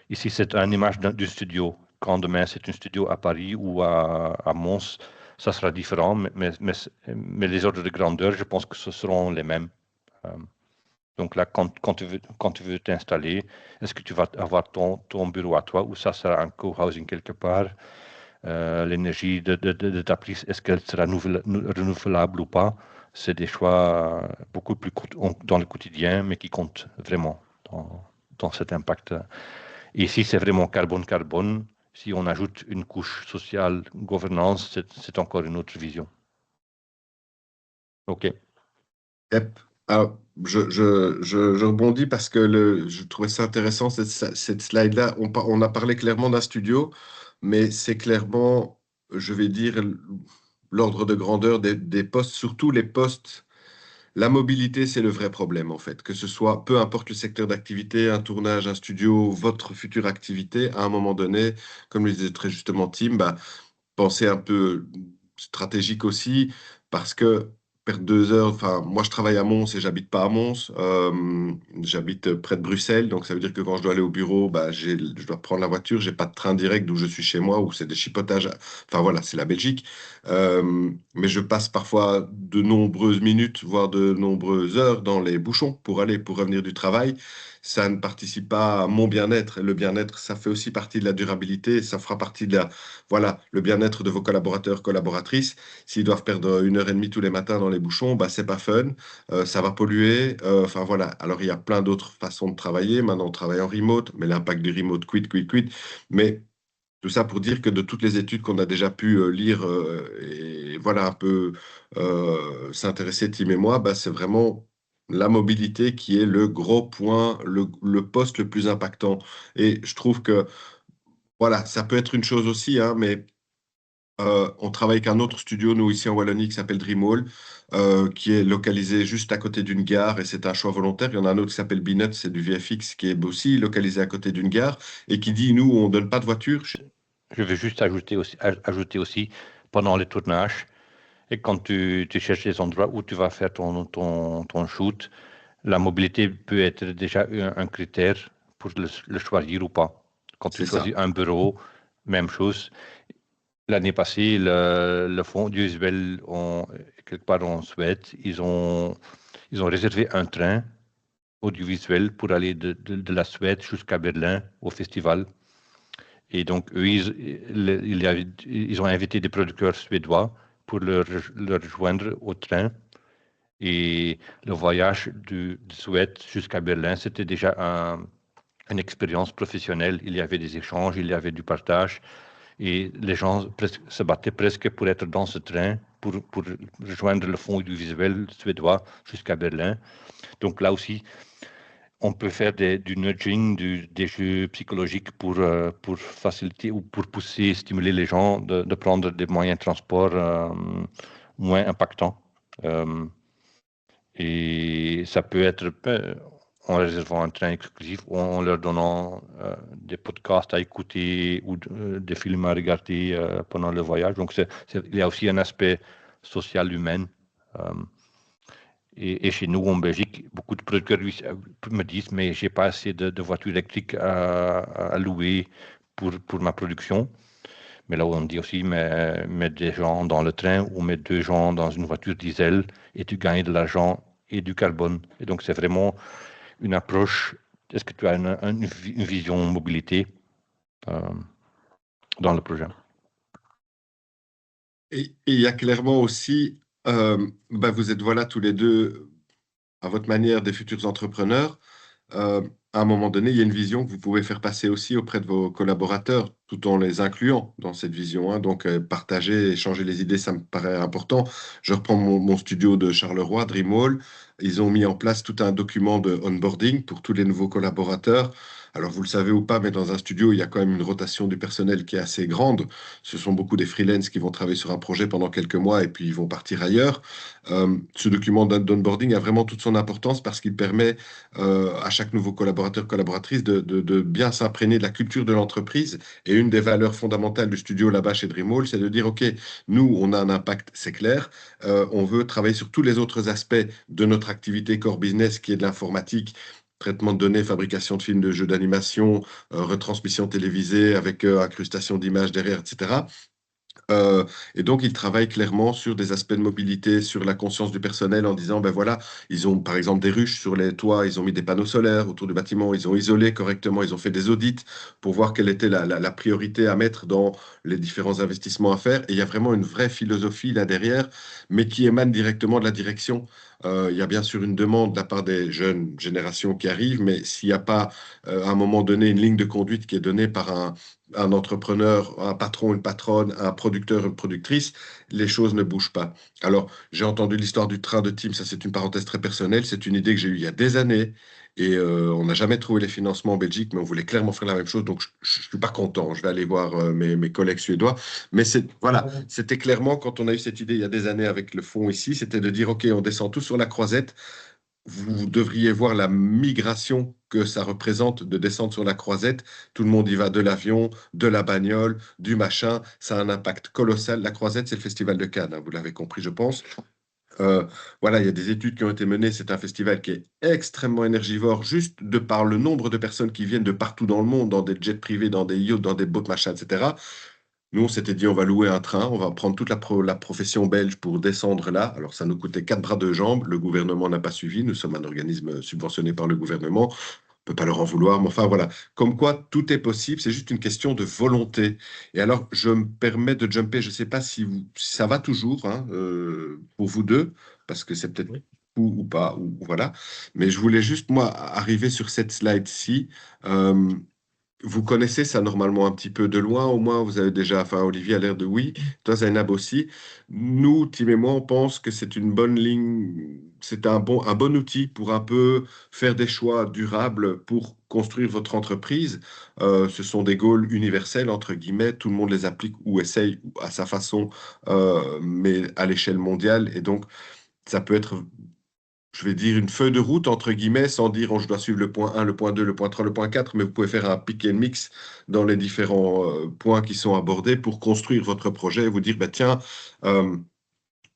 Ici, c'est une image du studio. Quand demain, c'est un studio à Paris ou à Mons, ça sera différent, mais les ordres de grandeur, je pense que ce seront les mêmes. Donc là, quand tu veux t'installer, est-ce que tu vas avoir ton bureau à toi ou ça sera un co-housing quelque part? L'énergie de ta prise, est-ce qu'elle sera renouvelable ou pas? C'est des choix beaucoup plus dans le quotidien, mais qui comptent vraiment dans cet impact. Et ici, c'est vraiment carbone-carbone. Si on ajoute une couche sociale, gouvernance, c'est encore une autre vision. OK. Yep. Alors, je rebondis parce que je trouvais ça intéressant, cette slide-là. On a parlé clairement d'un studio, mais c'est clairement, je vais dire, l'ordre de grandeur des postes, surtout les postes. La mobilité, c'est le vrai problème, en fait. Que ce soit, peu importe le secteur d'activité, un tournage, un studio, votre future activité, à un moment donné, comme le disait très justement Tim, pensez un peu stratégique aussi, parce que perdre 2 heures, enfin, moi je travaille à Mons et j'habite pas à Mons, j'habite près de Bruxelles, donc ça veut dire que quand je dois aller au bureau, je dois prendre la voiture, j'ai pas de train direct d'où je suis chez moi, où c'est des chipotages, enfin voilà, c'est la Belgique, mais je passe parfois de nombreuses minutes, voire de nombreuses heures dans les bouchons pour revenir du travail. Ça ne participe pas à mon bien-être. Le bien-être, ça fait aussi partie de la durabilité, ça fera partie de voilà, le bien-être de vos collaborateurs, collaboratrices. S'ils doivent perdre 1 heure et demie tous les matins dans les bouchons, c'est pas fun, ça va polluer. Enfin voilà. Alors il y a plein d'autres façons de travailler. Maintenant, on travaille en remote, mais l'impact du remote, quid. Mais tout ça pour dire que de toutes les études qu'on a déjà pu lire et voilà un peu s'intéresser, Tim et moi, c'est vraiment la mobilité qui est le gros point, le poste le plus impactant. Et je trouve que voilà, ça peut être une chose aussi, hein, mais on travaille avec un autre studio, nous, ici en Wallonie, qui s'appelle Dreamhall, qui est localisé juste à côté d'une gare, et c'est un choix volontaire. Il y en a un autre qui s'appelle Binut, c'est du VFX, qui est aussi localisé à côté d'une gare, et qui dit, nous, on donne pas de voiture. Je vais juste ajouter aussi, pendant les tournages, Et quand tu cherches les endroits où tu vas faire ton shoot, la mobilité peut être déjà un critère pour le choisir ou pas. Quand tu C'est choisis ça. un bureau, même chose. L'année passée, le fonds audiovisuel quelque part en Suède, ils ont réservé un train audiovisuel pour aller de la Suède jusqu'à Berlin au festival. Et donc, eux, ils ont invité des producteurs suédois pour leur rejoindre au train. Et le voyage de Suède jusqu'à Berlin, c'était déjà une expérience professionnelle. Il y avait des échanges, il y avait du partage. Et les gens se battaient presque pour être dans ce train, pour rejoindre le fonds audiovisuel suédois jusqu'à Berlin. Donc là aussi, on peut faire du nudging, des jeux psychologiques pour faciliter ou pour pousser, stimuler les gens de prendre des moyens de transport moins impactants. Et ça peut être en réservant un train exclusif ou en leur donnant des podcasts à écouter ou des films à regarder pendant le voyage. Donc, il y a aussi un aspect social humain. Et chez nous, en Belgique, beaucoup de producteurs me disent, mais j'ai pas assez de voitures électriques à louer pour ma production. Mais là, on dit aussi, mets des gens dans le train ou mets 2 gens dans une voiture diesel et tu gagnes de l'argent et du carbone. Et donc, c'est vraiment une approche. Est-ce que tu as une vision mobilité dans le projet? Et il y a clairement aussi, vous êtes voilà tous les deux, à votre manière, des futurs entrepreneurs. À un moment donné, il y a une vision que vous pouvez faire passer aussi auprès de vos collaborateurs, tout en les incluant dans cette vision, hein. Donc, partager, échanger les idées, ça me paraît important. Je reprends mon studio de Charleroi, Dreamwall. Ils ont mis en place tout un document de onboarding pour tous les nouveaux collaborateurs. Alors, vous le savez ou pas, mais dans un studio, il y a quand même une rotation du personnel qui est assez grande. Ce sont beaucoup des freelances qui vont travailler sur un projet pendant quelques mois et puis ils vont partir ailleurs. Ce document d'onboarding a vraiment toute son importance parce qu'il permet à chaque nouveau collaborateur, collaboratrice de bien s'imprégner de la culture de l'entreprise. Et une des valeurs fondamentales du studio là-bas chez Dreamwall, c'est de dire, OK, nous, on a un impact, c'est clair. On veut travailler sur tous les autres aspects de notre activité core business qui est de l'informatique, traitement de données, fabrication de films, de jeux d'animation, retransmission télévisée avec incrustation d'images derrière, etc. Et donc, ils travaillent clairement sur des aspects de mobilité, sur la conscience du personnel en disant, ben voilà, ils ont par exemple des ruches sur les toits, ils ont mis des panneaux solaires autour du bâtiment, ils ont isolé correctement, ils ont fait des audits pour voir quelle était la priorité à mettre dans les différents investissements à faire. Et il y a vraiment une vraie philosophie là derrière, mais qui émane directement de la direction. Il y a bien sûr une demande de la part des jeunes générations qui arrivent, mais s'il n'y a pas à un moment donné une ligne de conduite qui est donnée par un entrepreneur, un patron, une patronne, un producteur, une productrice, les choses ne bougent pas. Alors, j'ai entendu l'histoire du train de Tim, ça c'est une parenthèse très personnelle, c'est une idée que j'ai eue il y a des années et on n'a jamais trouvé les financements en Belgique, mais on voulait clairement faire la même chose, donc je ne suis pas content, je vais aller voir mes collègues suédois. Mais voilà, c'était clairement quand on a eu cette idée il y a des années avec le fonds ici, c'était de dire, OK, on descend tous sur la croisette, vous devriez voir la migration que ça représente de descendre sur la croisette. Tout le monde y va de l'avion, de la bagnole, du machin. Ça a un impact colossal. La croisette, c'est le festival de Cannes, hein, vous l'avez compris, je pense. Euh, voilà, il y a des études qui ont été menées. C'est un festival qui est extrêmement énergivore, juste de par le nombre de personnes qui viennent de partout dans le monde, dans des jets privés, dans des yachts, dans des boats, machin, etc. Nous, on s'était dit, on va louer un train, on va prendre toute la profession belge pour descendre là. Alors, ça nous coûtait 4 bras 2 jambes. Le gouvernement n'a pas suivi. Nous sommes un organisme subventionné par le gouvernement. On ne peut pas leur en vouloir. Mais enfin, voilà. Comme quoi, tout est possible. C'est juste une question de volonté. Et alors, je me permets de jumper. Je ne sais pas si ça va toujours, hein, pour vous deux, parce que c'est peut-être Oui. ou pas, ou voilà. Mais je voulais juste, moi, arriver sur cette slide-ci. Euh, Vous connaissez ça normalement un petit peu de loin, au moins vous avez déjà, enfin Olivier a l'air de oui, toi Zainab aussi. Nous, Tim et moi, on pense que c'est une bonne ligne, c'est un bon outil pour un peu faire des choix durables pour construire votre entreprise. Ce sont des goals universels, entre guillemets, tout le monde les applique ou essaye à sa façon, mais à l'échelle mondiale. Et donc, ça peut être, je vais dire, une feuille de route, entre guillemets, sans dire je dois suivre le point 1, le point 2, le point 3, le point 4, mais vous pouvez faire un pick and mix dans les différents points qui sont abordés pour construire votre projet et vous dire, bah, tiens, euh,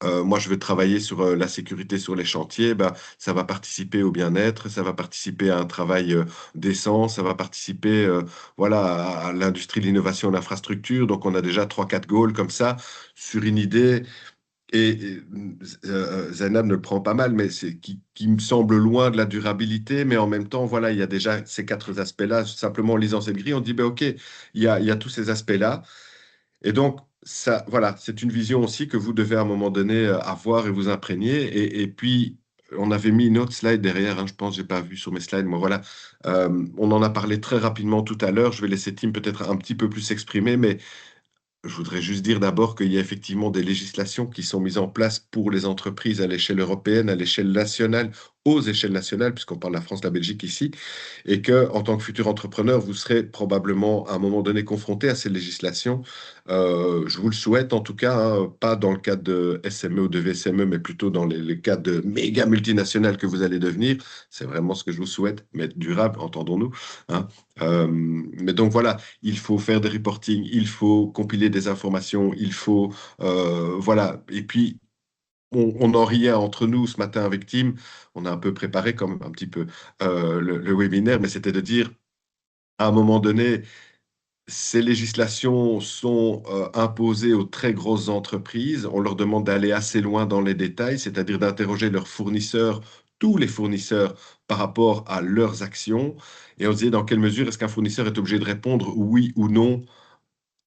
Moi, je vais travailler sur la sécurité sur les chantiers. Ben, ça va participer au bien-être, ça va participer à un travail décent, ça va participer voilà, à l'industrie de l'innovation et de l'infrastructure. Donc, on a déjà trois, quatre goals comme ça sur une idée. Zainab ne le prend pas mal, mais c'est qui me semble loin de la durabilité. Mais en même temps, voilà, il y a déjà ces quatre aspects-là. Simplement en lisant cette grille, on dit, ben, OK, il y a tous ces aspects-là. Et donc, ça, voilà, c'est une vision aussi que vous devez à un moment donné avoir et vous imprégner. Et puis, on avait mis une autre slide derrière, hein, je pense, j'ai pas vu sur mes slides, moi voilà. On en a parlé très rapidement tout à l'heure. Je vais laisser Tim peut-être un petit peu plus s'exprimer, mais je voudrais juste dire d'abord qu'il y a effectivement des législations qui sont mises en place pour les entreprises à l'échelle européenne, à l'échelle nationale, aux échelles nationales, puisqu'on parle de la France, la Belgique ici, et que en tant que futur entrepreneur, vous serez probablement à un moment donné confronté à ces législations. Je vous le souhaite en tout cas, hein, pas dans le cadre de SME ou de VSME, mais plutôt dans les cadres de méga multinationales que vous allez devenir. C'est vraiment ce que je vous souhaite, mais durable, entendons-nous, hein. Mais donc voilà, il faut faire des reporting, il faut compiler des informations, il faut voilà. Et puis on en riait entre nous ce matin avec Tim. On a un peu préparé comme un petit peu le webinaire, mais c'était de dire à un moment donné, ces législations sont imposées aux très grosses entreprises. On leur demande d'aller assez loin dans les détails, c'est-à-dire d'interroger leurs fournisseurs, tous les fournisseurs, par rapport à leurs actions. Et on se disait dans quelle mesure est-ce qu'un fournisseur est obligé de répondre oui ou non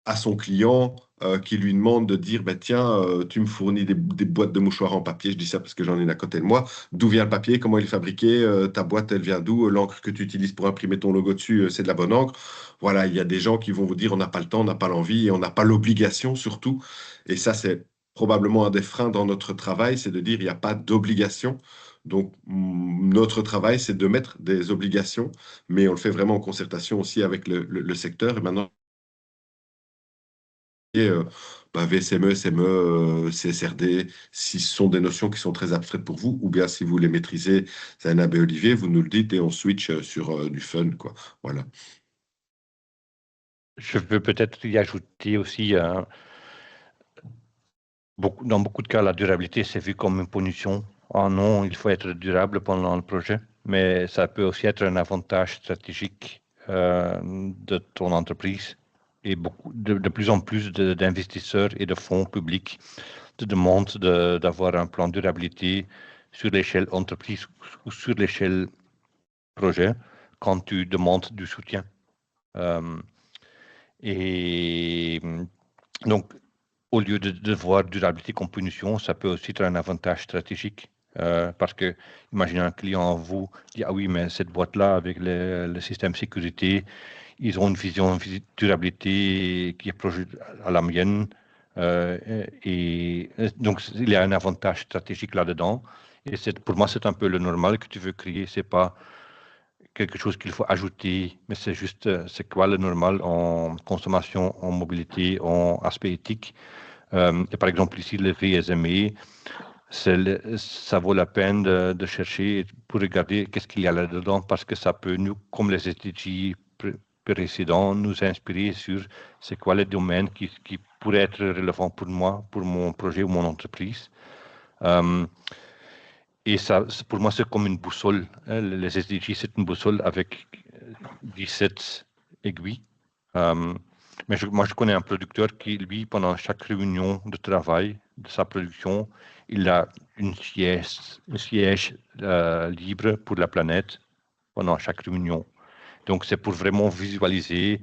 à son client qui lui demande de dire, bah, tiens, tu me fournis des boîtes de mouchoirs en papier, je dis ça parce que j'en ai une à côté de moi, d'où vient le papier, comment il est fabriqué, ta boîte, elle vient d'où, l'encre que tu utilises pour imprimer ton logo dessus, c'est de la bonne encre. Voilà, il y a des gens qui vont vous dire, on n'a pas le temps, on n'a pas l'envie et on n'a pas l'obligation surtout. Et ça, c'est probablement un des freins dans notre travail, c'est de dire, il n'y a pas d'obligation. Donc, notre travail, c'est de mettre des obligations, mais on le fait vraiment en concertation aussi avec le secteur. Et maintenant, bah, VSME, SME, CSRD, si ce sont des notions qui sont très abstraites pour vous, ou bien si vous les maîtrisez, Zainab et Olivier, vous nous le dites et on switch sur du fun, quoi. Voilà. Je peux peut-être y ajouter aussi, dans beaucoup de cas, la durabilité, c'est vu comme une punition. Ah non, il faut être durable pendant le projet, mais ça peut aussi être un avantage stratégique de ton entreprise. Et de plus en plus d'investisseurs et de fonds publics te demandent d'avoir un plan de durabilité sur l'échelle entreprise ou sur l'échelle projet quand tu demandes du soutien. Et donc, au lieu de voir durabilité comme punition, ça peut aussi être un avantage stratégique. Parce que, imaginez un client, vous dit, ah oui, mais cette boîte-là, avec le système sécurité, ils ont une vision durabilité qui est proche à la mienne. Et donc, il y a un avantage stratégique là-dedans. Et pour moi, c'est un peu le normal que tu veux créer. C'est pas quelque chose qu'il faut ajouter, mais c'est juste, c'est quoi le normal en consommation, en mobilité, en aspect éthique. Et par exemple, ici, le VSME, ça vaut la peine de chercher pour regarder qu'est-ce qu'il y a là-dedans, parce que ça peut nous, comme les SDG précédents, nous inspirer sur c'est quoi les domaines qui pourraient être relevants pour moi, pour mon projet ou mon entreprise. Et ça, pour moi, c'est comme une boussole. Les SDG, c'est une boussole avec 17 aiguilles. Mais moi, je connais un producteur qui, lui, pendant chaque réunion de travail de sa production, il a une siège libre pour la planète pendant chaque réunion. Donc, c'est pour vraiment visualiser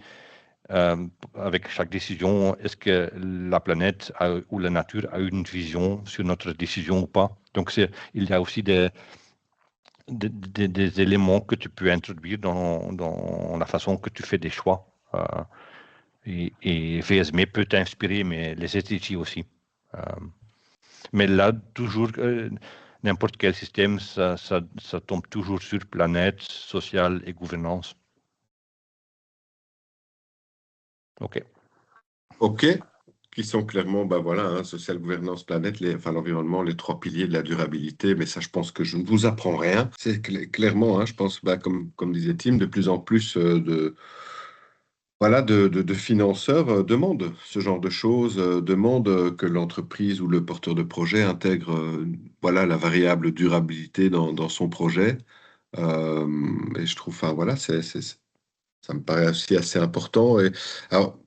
avec chaque décision, est-ce que la planète ou la nature a une vision sur notre décision ou pas. Donc, il y a aussi des éléments que tu peux introduire dans la façon que tu fais des choix. Et VSME peut t'inspirer, mais les SDG aussi. Mais là, toujours, n'importe quel système, ça tombe toujours sur planète, sociale et gouvernance. OK. OK, qui sont clairement, bah voilà, hein, social, gouvernance, planète, enfin l'environnement, les trois piliers de la durabilité. Mais ça, je pense que je ne vous apprends rien. C'est clairement, hein, je pense, bah, comme disait Tim, de plus en plus voilà, de financeurs demandent ce genre de choses, demandent que l'entreprise ou le porteur de projet intègre voilà, la variable durabilité dans son projet. Et je trouve, enfin voilà, ça me paraît aussi assez important. Et, alors,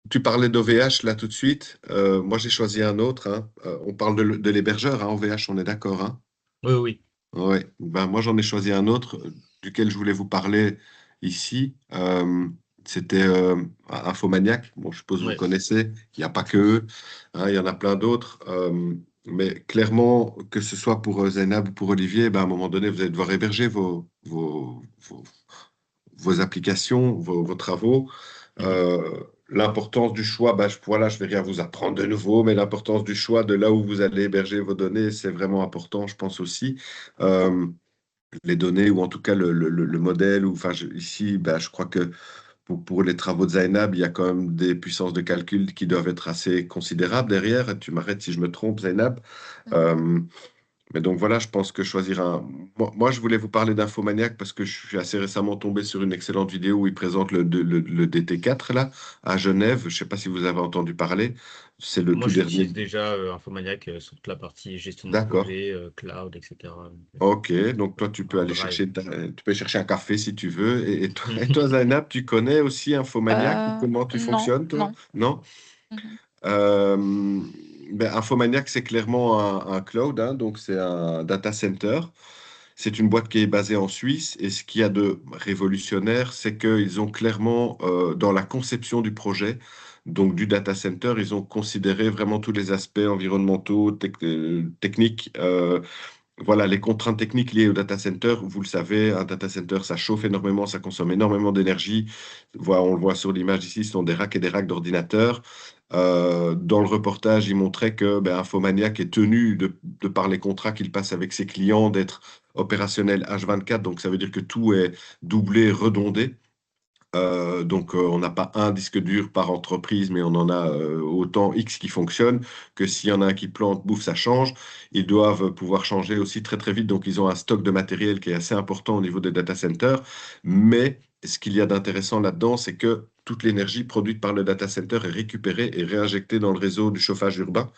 tu parlais d'OVH là tout de suite. Moi, j'ai choisi un autre, hein. On parle de l'hébergeur, hein, OVH, on est d'accord, hein? Oui, oui. Ouais. Ben, moi, j'en ai choisi un autre duquel je voulais vous parler ici. C'était Infomaniac. Bon, je suppose que vous Ouais. connaissez. Il n'y a pas que eux, hein, il y en a plein d'autres. Mais clairement, que ce soit pour Zainab ou pour Olivier, ben, à un moment donné, vous allez devoir héberger vos applications, vos travaux. Mhm. L'importance du choix, bah, voilà, je vais rien vous apprendre de nouveau, mais l'importance du choix de là où vous allez héberger vos données, c'est vraiment important, je pense aussi. Euh, les données, ou en tout cas le modèle, ou enfin, ici, bah, je crois que pour les travaux de Zainab, il y a quand même des puissances de calcul qui doivent être assez considérables derrière. Tu m'arrêtes si je me trompe, Zainab. Mhm. Euh, mais donc voilà, je pense que choisir un. Moi, je voulais vous parler d'Infomaniac parce que je suis assez récemment tombé sur une excellente vidéo où il présente le DT4 là, à Genève. Je ne sais pas si vous avez entendu parler. C'est le Moi, tout dernier. j'utilise déjà Infomaniac sur toute la partie gestion de D'accord. projet, cloud, etc. Ok, donc toi, tu peux aller OneDrive. chercher, tu peux chercher un café si tu veux. Et toi, Zainab, tu connais aussi Infomaniac ou comment tu Non, fonctionnes, toi? non. Non? Mhm. Euh, ben, Infomaniac, c'est clairement un cloud, hein, donc c'est un data center. C'est une boîte qui est basée en Suisse et ce qu'il y a de révolutionnaire, c'est qu'ils ont clairement, dans la conception du projet, donc du data center, ils ont considéré vraiment tous les aspects environnementaux, techniques. Voilà, les contraintes techniques liées au data center, vous le savez, un data center, ça chauffe énormément, ça consomme énormément d'énergie. Voilà, on le voit sur l'image ici, ce sont des racks et des racks d'ordinateurs. Dans le reportage, il montrait que ben, Infomaniac est tenu, de par les contrats qu'il passe avec ses clients, d'être opérationnel H24. Donc, ça veut dire que tout est doublé, redondé. Donc, on n'a pas un disque dur par entreprise, mais on en a autant X qui fonctionne, que s'il y en a un qui plante, bouffe, ça change. Ils doivent pouvoir changer aussi très très vite. Donc, ils ont un stock de matériel qui est assez important au niveau des data centers. Mais ce qu'il y a d'intéressant là-dedans, c'est que toute l'énergie produite par le data center est récupérée et réinjectée dans le réseau du chauffage urbain.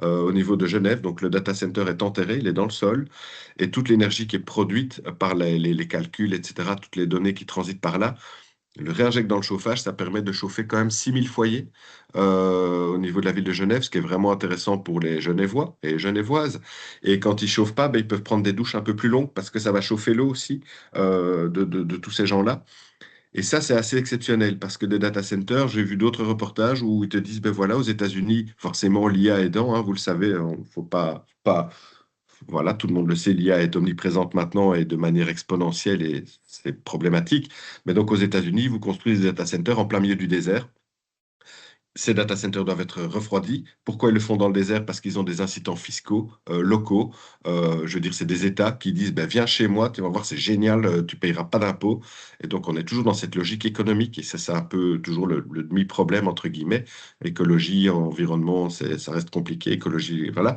Au niveau de Genève, donc le data center est enterré, il est dans le sol, et toute l'énergie qui est produite par les calculs, etc., toutes les données qui transitent par là, le réinjecte dans le chauffage, ça permet de chauffer quand même 6000 foyers au niveau de la ville de Genève, ce qui est vraiment intéressant pour les Genevois et Genevoises. Et quand ils chauffent pas, ben, ils peuvent prendre des douches un peu plus longues parce que ça va chauffer l'eau aussi de tous ces gens-là. Et ça, c'est assez exceptionnel parce que des data centers, j'ai vu d'autres reportages où ils te disent, ben voilà, aux États-Unis, forcément l'IA aidant, hein, vous le savez, faut pas, voilà, tout le monde le sait, l'IA est omniprésente maintenant et de manière exponentielle et c'est problématique. Mais donc aux États-Unis, vous construisez des data centers en plein milieu du désert. Ces data centers doivent être refroidis. Pourquoi ils le font dans le désert? Parce qu'ils ont des incitants fiscaux, locaux. Je veux dire, c'est des États qui disent, ben, viens chez moi, tu vas voir, c'est génial, tu payeras pas d'impôts. Et donc, on est toujours dans cette logique économique. Et ça, c'est un peu toujours le demi-problème, entre guillemets. Écologie, environnement, ça reste compliqué. Écologie, voilà.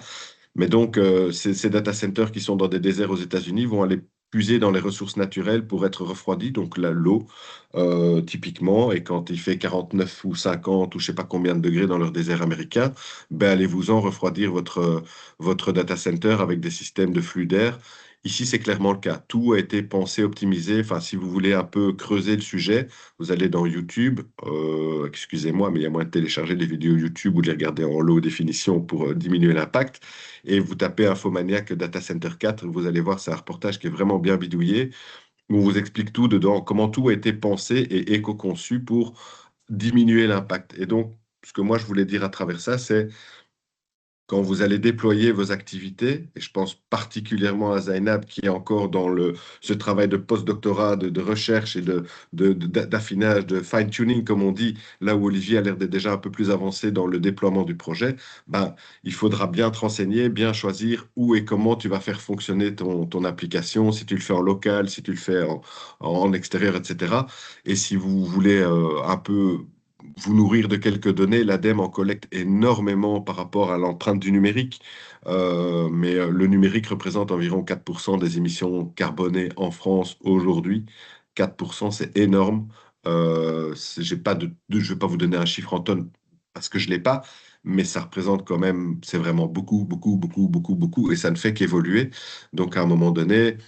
Mais donc, ces data centers qui sont dans des déserts aux États-Unis vont aller puiser dans les ressources naturelles pour être refroidis, donc l'eau, typiquement, et quand il fait 49 ou 50 ou je sais pas combien de degrés dans leur désert américain, ben allez-vous-en refroidir votre data center avec des systèmes de flux d'air. Ici, c'est clairement le cas. Tout a été pensé, optimisé. Enfin, si vous voulez un peu creuser le sujet, vous allez dans YouTube. Excusez-moi, mais il y a moyen de télécharger des vidéos YouTube ou de les regarder en low définition pour diminuer l'impact. Et vous tapez Infomaniac Data Center 4, vous allez voir, c'est un reportage qui est vraiment bien bidouillé, où on vous explique tout dedans, comment tout a été pensé et éco-conçu pour diminuer l'impact. Et donc, ce que moi je voulais dire à travers ça, c'est quand vous allez déployer vos activités, et je pense particulièrement à Zainab qui est encore dans ce travail de post-doctorat, de recherche et d'affinage, de fine-tuning, comme on dit, là où Olivier a l'air d'être déjà un peu plus avancé dans le déploiement du projet, ben, il faudra bien te renseigner, bien choisir où et comment tu vas faire fonctionner ton application, si tu le fais en local, si tu le fais en extérieur, etc. Et si vous voulez un peu vous nourrir de quelques données. L'ADEME en collecte énormément par rapport à l'empreinte du numérique, mais le numérique représente environ 4% des émissions carbonées en France aujourd'hui. 4%, c'est énorme. J'ai pas je vais pas vous donner un chiffre en tonnes parce que je l'ai pas, mais ça représente quand même, c'est vraiment beaucoup, beaucoup, beaucoup, beaucoup, beaucoup, et ça ne fait qu'évoluer. Donc, à un moment donné,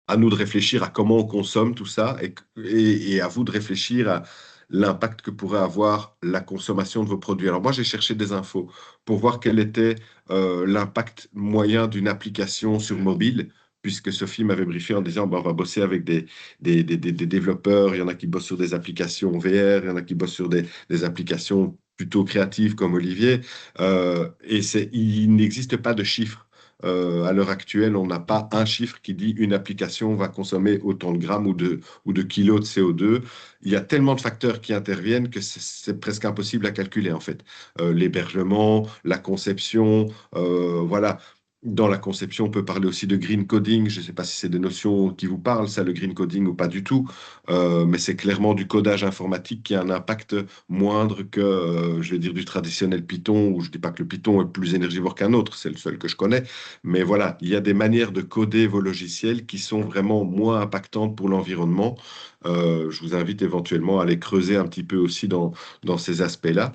à nous de réfléchir à comment on consomme tout ça et à vous de réfléchir à l'impact que pourrait avoir la consommation de vos produits. Alors moi, j'ai cherché des infos pour voir quel était l'impact moyen d'une application sur mobile, puisque Sophie m'avait briefé en disant, bah, on va bosser avec des développeurs, il y en a qui bossent sur des applications VR, il y en a qui bossent sur des applications plutôt créatives comme Olivier, il n'existe pas de chiffres à l'heure actuelle, on n'a pas un chiffre qui dit une application va consommer autant de grammes ou de kilos de CO2. Il y a tellement de facteurs qui interviennent que c'est presque impossible à calculer en fait. L'hébergement, la conception, voilà. Dans la conception, on peut parler aussi de green coding. Je ne sais pas si c'est des notions qui vous parlent, ça, le green coding ou pas du tout. Mais c'est clairement du codage informatique qui a un impact moindre que, je vais dire, du traditionnel Python, où je ne dis pas que le Python est plus énergivore qu'un autre, c'est le seul que je connais. Mais voilà, il y a des manières de coder vos logiciels qui sont vraiment moins impactantes pour l'environnement. Je vous invite éventuellement à aller creuser un petit peu aussi dans ces aspects-là,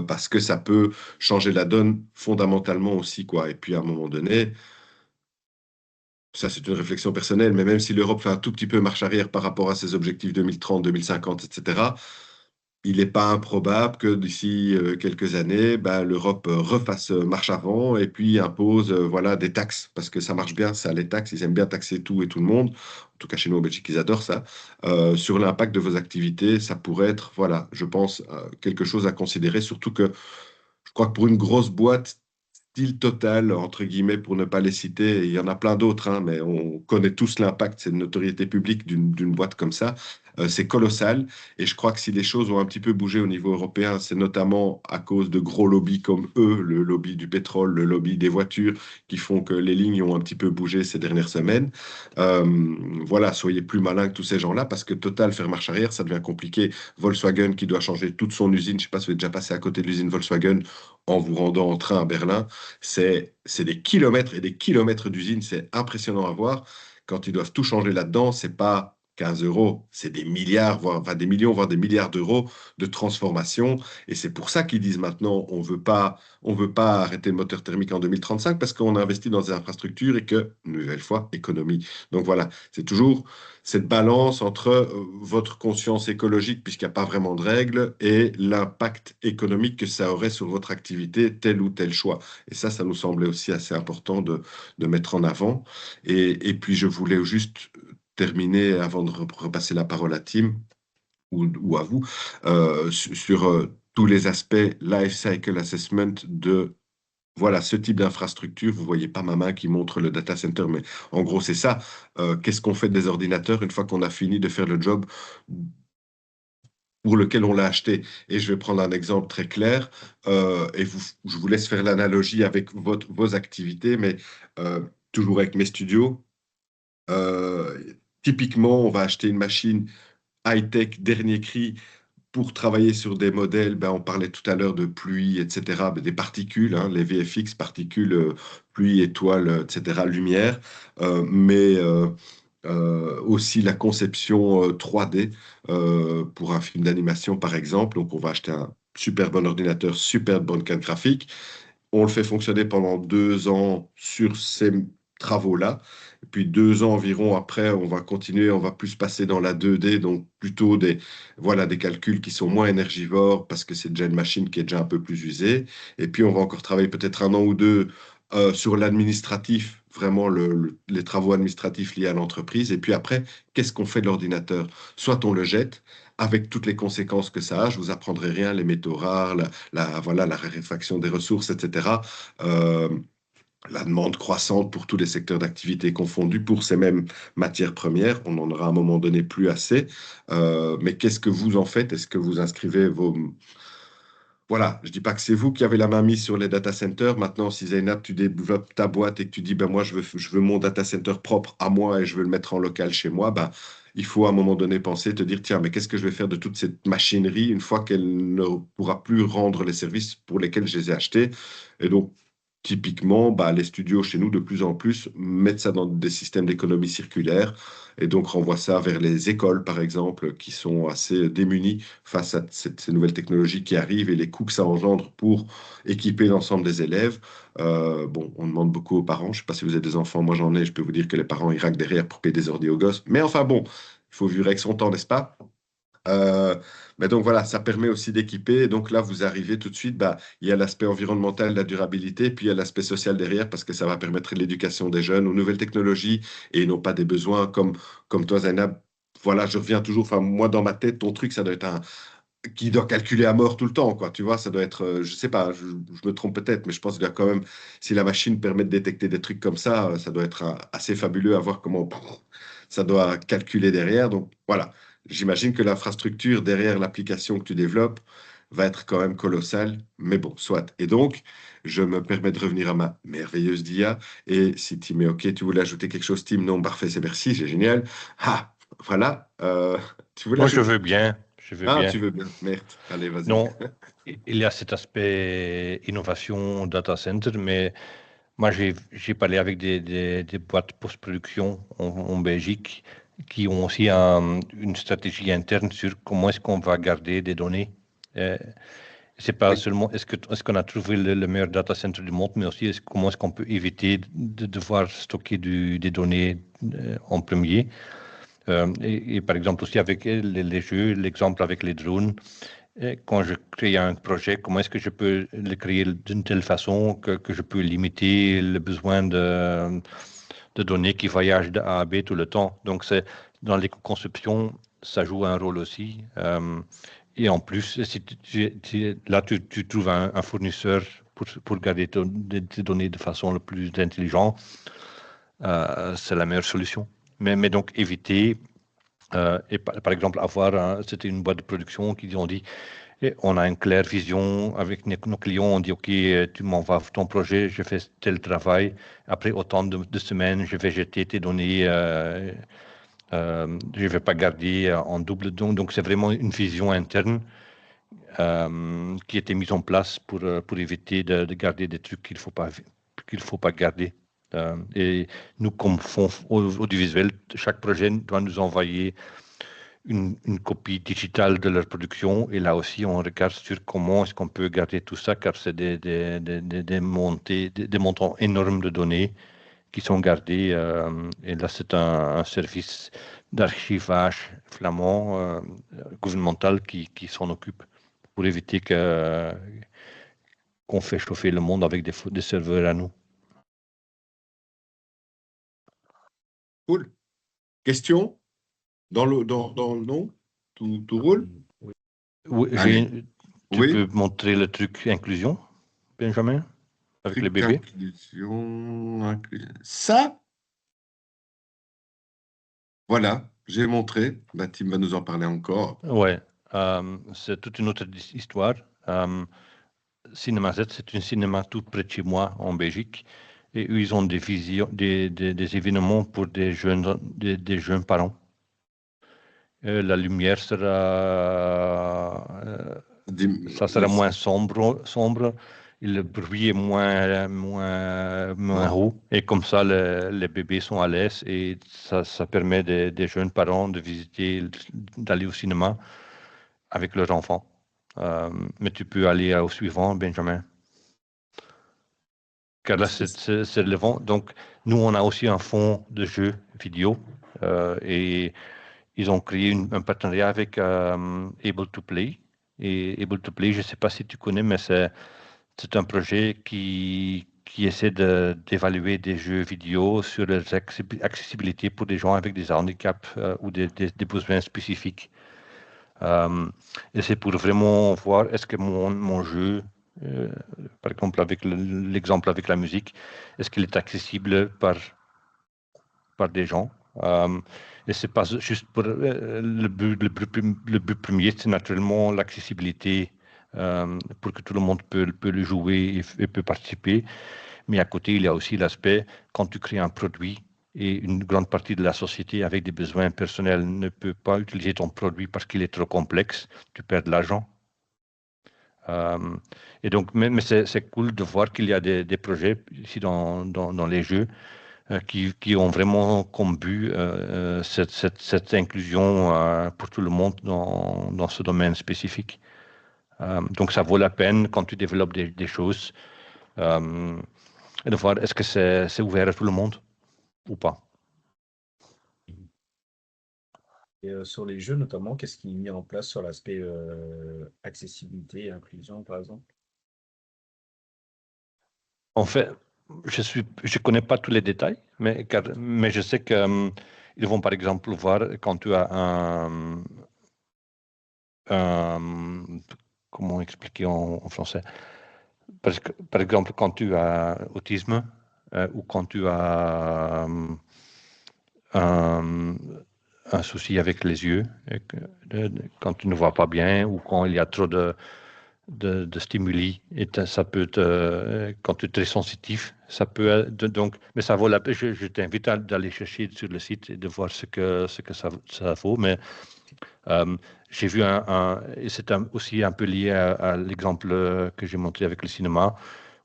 parce que ça peut changer la donne fondamentalement aussi, quoi. Et puis à un moment donné, ça c'est une réflexion personnelle, mais même si l'Europe fait un tout petit peu marche arrière par rapport à ses objectifs 2030, 2050, etc., il n'est pas improbable que d'ici quelques années, ben, l'Europe refasse marche avant et puis impose voilà, des taxes, parce que ça marche bien, ça, les taxes, ils aiment bien taxer tout et tout le monde. En tout cas, chez nous, en Belgique, ils adorent ça. Sur l'impact de vos activités, ça pourrait être, voilà, je pense, quelque chose à considérer, surtout que je crois que pour une grosse boîte, style Total, entre guillemets, pour ne pas les citer, et il y en a plein d'autres, hein, mais on connaît tous l'impact, c'est une notoriété publique d'une boîte comme ça. C'est colossal. Et je crois que si les choses ont un petit peu bougé au niveau européen, c'est notamment à cause de gros lobbies comme eux, le lobby du pétrole, le lobby des voitures, qui font que les lignes ont un petit peu bougé ces dernières semaines. Voilà, soyez plus malins que tous ces gens-là, parce que Total, faire marche arrière, ça devient compliqué. Volkswagen qui doit changer toute son usine, je ne sais pas si vous êtes déjà passé à côté de l'usine Volkswagen en vous rendant en train à Berlin. C'est des kilomètres et des kilomètres d'usines, c'est impressionnant à voir. Quand ils doivent tout changer là-dedans, c'est pas 15 euros, c'est des milliards, voire enfin, des millions, voire des milliards d'euros de transformation. Et c'est pour ça qu'ils disent maintenant, on veut pas arrêter le moteur thermique en 2035 parce qu'on a investi dans des infrastructures et que, une nouvelle fois, économie. Donc voilà, c'est toujours cette balance entre votre conscience écologique, puisqu'il n'y a pas vraiment de règles, et l'impact économique que ça aurait sur votre activité, tel ou tel choix. Et ça nous semblait aussi assez important de mettre en avant. Et puis, je voulais juste terminer, avant de repasser la parole à Tim ou à vous, sur tous les aspects life cycle assessment de voilà, ce type d'infrastructure. Vous voyez pas ma main qui montre le data center, mais en gros, c'est ça. Qu'est-ce qu'on fait des ordinateurs une fois qu'on a fini de faire le job pour lequel on l'a acheté? Et je vais prendre un exemple très clair, je vous laisse faire l'analogie avec vos activités, mais toujours avec mes studios. Euh, Typiquement, on va acheter une machine high-tech, dernier cri, pour travailler sur des modèles. Ben, on parlait tout à l'heure de pluie, etc., des particules, hein, les VFX, particules, pluie, étoiles, etc., lumière, mais aussi la conception 3D pour un film d'animation, par exemple. Donc, on va acheter un super bon ordinateur, super bonne carte graphique. On le fait fonctionner pendant 2 ans sur ces travaux-là. Et puis 2 ans environ après, on va continuer, on va plus passer dans la 2D, donc plutôt voilà, des calculs qui sont moins énergivores parce que c'est déjà une machine qui est déjà un peu plus usée. Et puis on va encore travailler peut-être 1 an ou 2 sur l'administratif, vraiment les travaux administratifs liés à l'entreprise. Et puis après, qu'est-ce qu'on fait de l'ordinateur? Soit on le jette, avec toutes les conséquences que ça a. Je vous apprendrai rien, les métaux rares, voilà, la raréfaction des ressources, etc. Euh, la demande croissante pour tous les secteurs d'activité confondus pour ces mêmes matières premières. On n'en aura à un moment donné plus assez. Mais qu'est-ce que vous en faites? Est-ce que vous inscrivez vos... Voilà, je dis pas que c'est vous qui avez la main mise sur les data centers. Maintenant, si Zainab, tu développes ta boîte et que tu dis, ben moi, je veux mon data center propre à moi et je veux le mettre en local chez moi, ben, il faut à un moment donné penser, te dire, tiens, mais qu'est-ce que je vais faire de toute cette machinerie une fois qu'elle ne pourra plus rendre les services pour lesquels je les ai achetés? Et donc, typiquement, les studios chez nous, de plus en plus, mettent ça dans des systèmes d'économie circulaire et donc renvoient ça vers les écoles, par exemple, qui sont assez démunies face à ces nouvelles technologies qui arrivent et les coûts que ça engendre pour équiper l'ensemble des élèves. Bon, on demande beaucoup aux parents. Je ne sais pas si vous avez des enfants, moi j'en ai, je peux vous dire que les parents, ils raquent derrière pour payer des ordi aux gosses. Mais enfin bon, il faut vivre avec son temps, n'est-ce pas? Euh, mais donc voilà, ça permet aussi d'équiper. Et donc là, vous arrivez tout de suite, il y a l'aspect environnemental, la durabilité, puis il y a l'aspect social derrière, parce que ça va permettre l'éducation des jeunes aux nouvelles technologies et non pas des besoins comme toi, Zainab. Voilà, je reviens toujours, enfin, moi, dans ma tête, ton truc, ça doit être un qui doit calculer à mort tout le temps, quoi. Tu vois, ça doit être, je sais pas, je me trompe peut-être, mais je pense qu'il y a quand même, si la machine permet de détecter des trucs comme ça doit être assez fabuleux à voir comment ça doit calculer derrière. Donc voilà, j'imagine que l'infrastructure derrière l'application que tu développes va être quand même colossale, mais bon, soit. Et donc, je me permets de revenir à ma merveilleuse DIA. Et si Tim est OK, tu voulais ajouter quelque chose, Tim? Non, parfait, c'est merci, c'est génial. Ah, voilà. Tu voulais Moi, je ajouter? veux bien. Je veux Ah, bien. tu veux bien. Merde. Allez, vas-y. Non, il y a cet aspect innovation, data center, mais moi, j'ai parlé avec des boîtes post-production en Belgique qui ont aussi une stratégie interne sur comment est-ce qu'on va garder des données. Euh, c'est pas Oui. seulement est-ce qu'on a trouvé le meilleur data center du monde, mais aussi comment est-ce qu'on peut éviter de devoir stocker des données en premier. Et par exemple aussi avec les jeux, l'exemple avec les drones. Et quand je crée un projet, comment est-ce que je peux le créer d'une telle façon que je peux limiter le besoin de données qui voyagent de A à B tout le temps. Donc, dans l'éco-conception, ça joue un rôle aussi. Et en plus, là, tu trouves un fournisseur pour garder tes données de façon la plus intelligente, c'est la meilleure solution. Mais donc, éviter, et par exemple, c'était une boîte de production qui ont dit, et on a une claire vision avec nos clients. On dit, OK, tu m'envoies ton projet, je fais tel travail. Après autant de semaines, je vais jeter tes données. Je ne vais pas garder en double. Donc, c'est vraiment une vision interne qui a été mise en place pour éviter de garder des trucs qu'il faut pas garder. Et nous, comme fonds audiovisuel, chaque projet doit nous envoyer une copie digitale de leur production. Et là aussi, on regarde sur comment est-ce qu'on peut garder tout ça, car c'est des montants énormes de données qui sont gardés. Et là, c'est un service d'archivage flamand gouvernemental qui s'en occupe pour éviter qu'on fait chauffer le monde avec des serveurs à nous. Cool. Question? Dans le nom? Tout roule? Oui. Oui, Allez. tu Oui. peux montrer le truc inclusion, Benjamin, avec les Truc bébés? inclusion. Ça, voilà, j'ai montré. Tim va nous en parler encore. Ouais, c'est toute une autre histoire. Cinéma Z, c'est un cinéma tout près de chez moi en Belgique. Et eux, ils ont des événements pour des jeunes parents. La lumière ça sera moins sombre, et le bruit est moins haut. Et comme ça, les bébés sont à l'aise et ça permet des jeunes parents de visiter, d'aller au cinéma avec leurs enfants. Mais tu peux aller au suivant, Benjamin. Car là, c'est le vent. Donc, nous, on a aussi un fonds de jeux vidéo et ils ont créé un partenariat avec Able to Play. Et Able to Play, je ne sais pas si tu connais, mais c'est un projet qui essaie d'évaluer des jeux vidéo sur leur accessibilité pour des gens avec des handicaps ou des besoins spécifiques. Et c'est pour vraiment voir est-ce que mon jeu, par exemple avec l'exemple avec la musique, est-ce qu'il est accessible par des gens. Et c'est pas juste pour le but premier, c'est naturellement l'accessibilité pour que tout le monde peut le jouer et peut participer. Mais à côté, il y a aussi l'aspect quand tu crées un produit et une grande partie de la société avec des besoins personnels ne peut pas utiliser ton produit parce qu'il est trop complexe, tu perds de l'argent. Et donc, mais c'est cool de voir qu'il y a des projets ici dans les jeux qui ont vraiment comme but cette inclusion pour tout le monde dans ce domaine spécifique. Donc, ça vaut la peine quand tu développes des choses et de voir est-ce que c'est ouvert à tout le monde ou pas. Et sur les jeux notamment, qu'est-ce qui est mis en place sur l'aspect accessibilité et inclusion, par exemple? En fait, je connais pas tous les détails, mais je sais que ils vont par exemple voir quand tu as comment expliquer en français? Parce que, par exemple, quand tu as autisme ou quand tu as un souci avec les yeux, quand tu ne vois pas bien ou quand il y a trop de stimuli, et ça peut quand tu es très sensitif, ça peut donc, mais ça vaut la peine. Je t'invite d'aller chercher sur le site et de voir ce que ça vaut, mais j'ai vu et c'est aussi un peu lié à l'exemple que j'ai montré avec le cinéma.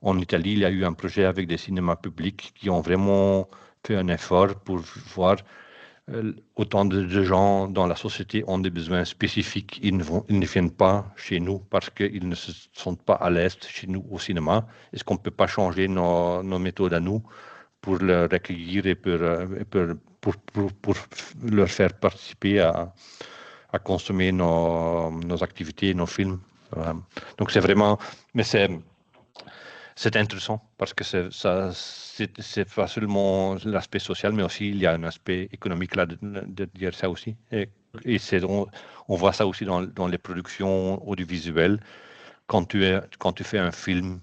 En Italie, il y a eu un projet avec des cinémas publics qui ont vraiment fait un effort pour voir autant de gens dans la société ont des besoins spécifiques. Ils ne viennent pas chez nous parce qu'ils ne se sentent pas à l'aise chez nous au cinéma. Est-ce qu'on ne peut pas changer nos méthodes à nous pour les recueillir et pour leur faire participer à consommer nos activités, nos films. Donc c'est vraiment, mais c'est intéressant parce que c'est pas seulement l'aspect social, mais aussi il y a un aspect économique là de dire ça aussi. Et on voit ça aussi dans les productions audiovisuelles. Quand tu fais un film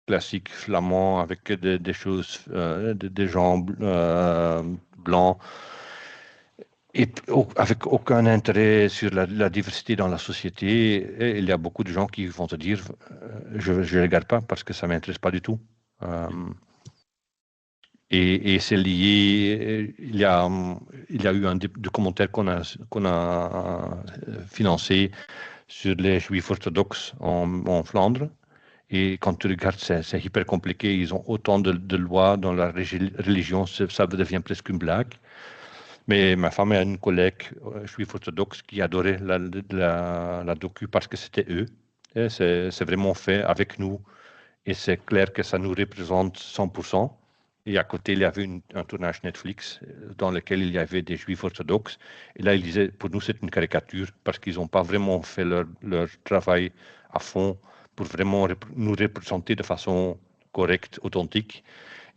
classique flamand avec des choses, des gens blancs, et avec aucun intérêt sur la diversité dans la société, et il y a beaucoup de gens qui vont te dire je ne regarde pas parce que ça ne m'intéresse pas du tout. Et c'est lié, il y a eu un documentaire qu'on a financé sur les juifs orthodoxes en Flandre. Et quand tu regardes, c'est hyper compliqué. Ils ont autant de lois dans la religion, ça devient presque une blague. Mais ma femme a une collègue juif orthodoxe qui adorait la docu parce que c'était eux. Et c'est vraiment fait avec nous. Et c'est clair que ça nous représente 100%. Et à côté, il y avait un tournage Netflix dans lequel il y avait des juifs orthodoxes. Et là, il disait, pour nous, c'est une caricature parce qu'ils n'ont pas vraiment fait leur travail à fond pour vraiment nous représenter de façon correcte, authentique.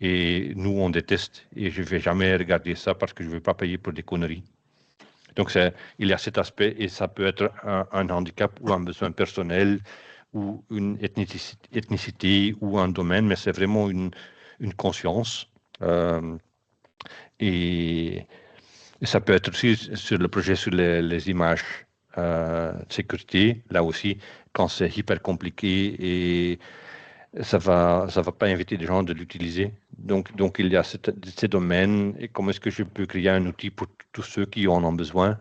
Et nous, on déteste. Et je ne vais jamais regarder ça parce que je ne veux pas payer pour des conneries. Donc, il y a cet aspect et ça peut être un handicap ou un besoin personnel ou une ethnicité ou un domaine, mais c'est vraiment une conscience. Et ça peut être aussi sur le projet sur les images de sécurité, là aussi, quand c'est hyper compliqué et ça va pas inviter les gens de l'utiliser. Donc il y a ces domaines et comment est-ce que je peux créer un outil pour tous ceux qui en ont besoin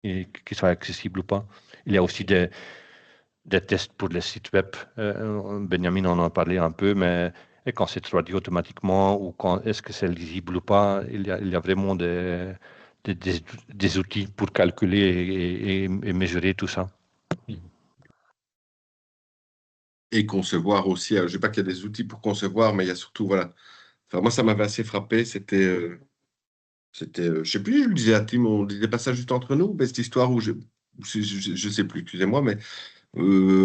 et qui soit accessible ou pas. Il y a aussi des tests pour les sites web. Benjamin en a parlé un peu, mais et quand c'est traduit automatiquement ou quand est-ce que c'est lisible ou pas, il y a vraiment des outils pour calculer et mesurer tout ça. Et concevoir aussi. Alors, je ne dis pas qu'il y a des outils pour concevoir, mais il y a surtout, voilà. Enfin, moi, ça m'avait assez frappé. C'était, je ne sais plus, je le disais à Tim, on disait pas ça juste entre nous, mais cette histoire où je ne sais plus, excusez-moi, mais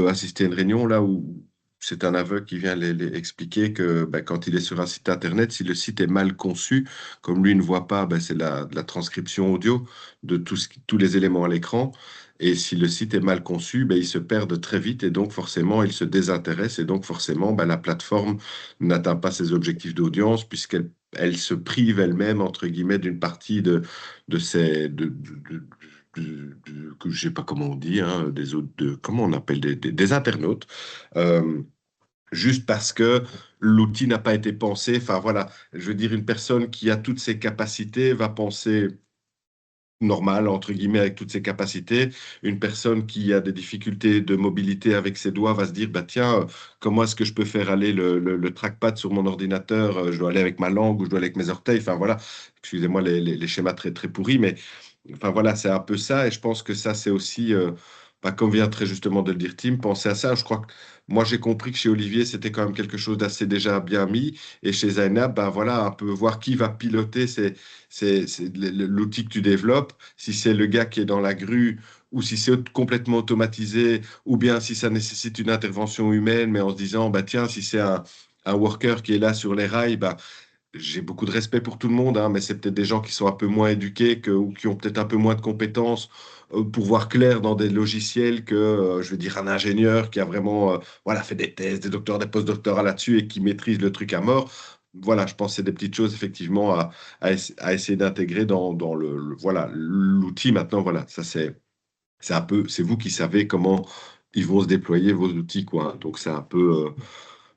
assister à une réunion là où c'est un aveugle qui vient les expliquer que ben, quand il est sur un site internet, si le site est mal conçu, comme lui ne voit pas, ben, c'est la transcription audio de tous les éléments à l'écran. Et si le site est mal conçu, ben, il se perd très vite et donc forcément il se désintéresse et donc forcément ben, la plateforme n'atteint pas ses objectifs d'audience puisqu'elle se prive elle-même entre guillemets d'une partie de ses que je sais pas comment on dit, hein, comment on appelle des internautes, juste parce que l'outil n'a pas été pensé. Enfin voilà, je veux dire, une personne qui a toutes ses capacités va penser normal, entre guillemets, avec toutes ses capacités. Une personne qui a des difficultés de mobilité avec ses doigts va se dire, bah, tiens, comment est-ce que je peux faire aller le trackpad sur mon ordinateur? Je dois aller avec ma langue ou je dois aller avec mes orteils. Enfin, voilà. Excusez-moi les schémas très, très pourris, mais enfin, voilà, c'est un peu ça. Et je pense que ça, c'est aussi, bah, comme vient très justement de le dire Tim, penser à ça. Je crois que moi, j'ai compris que chez Olivier, c'était quand même quelque chose d'assez déjà bien mis. Et chez Zainab, bah, voilà, un peu voir qui va piloter c'est l'outil que tu développes, si c'est le gars qui est dans la grue ou si c'est complètement automatisé, ou bien si ça nécessite une intervention humaine, mais en se disant, bah tiens, si c'est un worker qui est là sur les rails, bah, j'ai beaucoup de respect pour tout le monde, hein, mais c'est peut-être des gens qui sont un peu moins éduqués ou qui ont peut-être un peu moins de compétences pour voir clair dans des logiciels que, je veux dire, un ingénieur qui a vraiment voilà, fait des thèses, des docteurs, des post-doctorats là-dessus et qui maîtrise le truc à mort. Voilà, je pense que c'est des petites choses effectivement à essayer d'intégrer dans voilà, l'outil maintenant. Voilà, ça c'est un peu, c'est vous qui savez comment ils vont se déployer vos outils, quoi. Donc c'est un peu.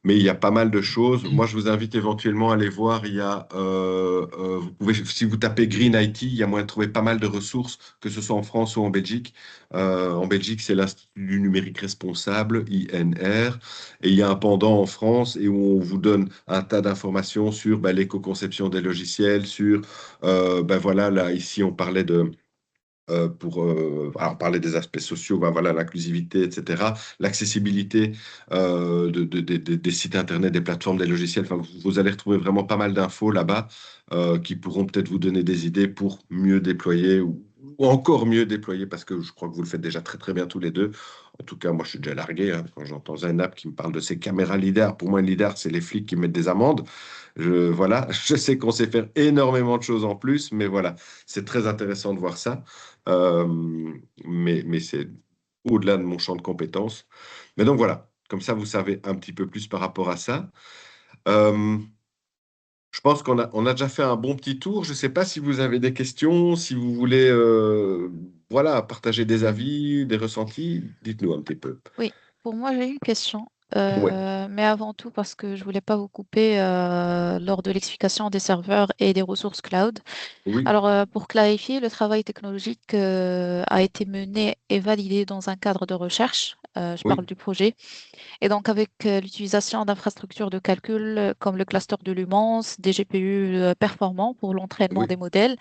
Mais il y a pas mal de choses. Moi, je vous invite éventuellement à aller voir. Il y a, vous pouvez, si vous tapez Green IT, il y a moyen de trouver pas mal de ressources, que ce soit en France ou en Belgique. En Belgique, c'est l'Institut du numérique responsable, INR, et il y a un pendant en France et où on vous donne un tas d'informations sur bah, l'éco-conception des logiciels, sur, ben voilà, là ici on parlait de alors parler des aspects sociaux, ben voilà, l'inclusivité, etc., l'accessibilité des sites internet, des plateformes, des logiciels. Enfin, vous allez retrouver vraiment pas mal d'infos là-bas qui pourront peut-être vous donner des idées pour mieux déployer ou encore mieux déployer parce que je crois que vous le faites déjà très très bien tous les deux. En tout cas, moi je suis déjà largué hein, quand j'entends Zainab qui me parle de ses caméras lidar. Pour moi, une lidar, c'est les flics qui mettent des amendes. Voilà, je sais qu'on sait faire énormément de choses en plus, mais voilà, c'est très intéressant de voir ça. Euh, mais c'est au-delà de mon champ de compétences. Mais donc voilà, comme ça, vous savez un petit peu plus par rapport à ça. Euh, je pense qu'on a déjà fait un bon petit tour. Je ne sais pas si vous avez des questions, si vous voulez voilà, partager des avis, des ressentis. Dites-nous un petit peu. Oui, pour moi, j'ai une question. Oui, Mais avant tout, parce que je voulais pas vous couper lors de l'explication des serveurs et des ressources cloud. oui, Alors, pour clarifier, le travail technologique a été mené et validé dans un cadre de recherche. Je parle oui, du projet. Et donc, avec l'utilisation d'infrastructures de calcul comme le cluster de Lumens, des GPU performants pour l'entraînement oui, des modèles.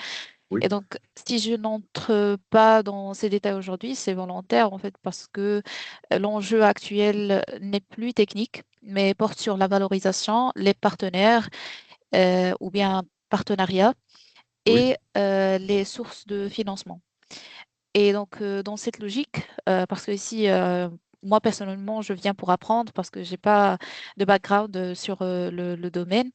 oui, Et donc, si je n'entre pas dans ces détails aujourd'hui, c'est volontaire en fait parce que l'enjeu actuel n'est plus technique, mais porte sur la valorisation, les partenaires ou bien partenariats oui, et les sources de financement. Et donc, dans cette logique, parce que ici, moi personnellement, je viens pour apprendre parce que j'ai pas de background sur le domaine.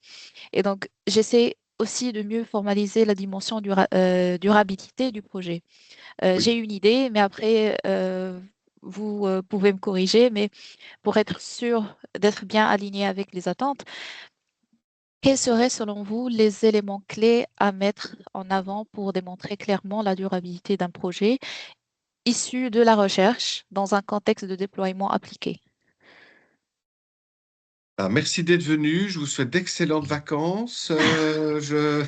Et donc, j'essaie aussi de mieux formaliser la dimension durabilité du projet. oui. J'ai une idée, mais après, vous pouvez me corriger, mais pour être sûr d'être bien aligné avec les attentes, quels seraient selon vous les éléments clés à mettre en avant pour démontrer clairement la durabilité d'un projet issu de la recherche dans un contexte de déploiement appliqué? Ah, merci d'être venu. Je vous souhaite d'excellentes vacances. Est-ce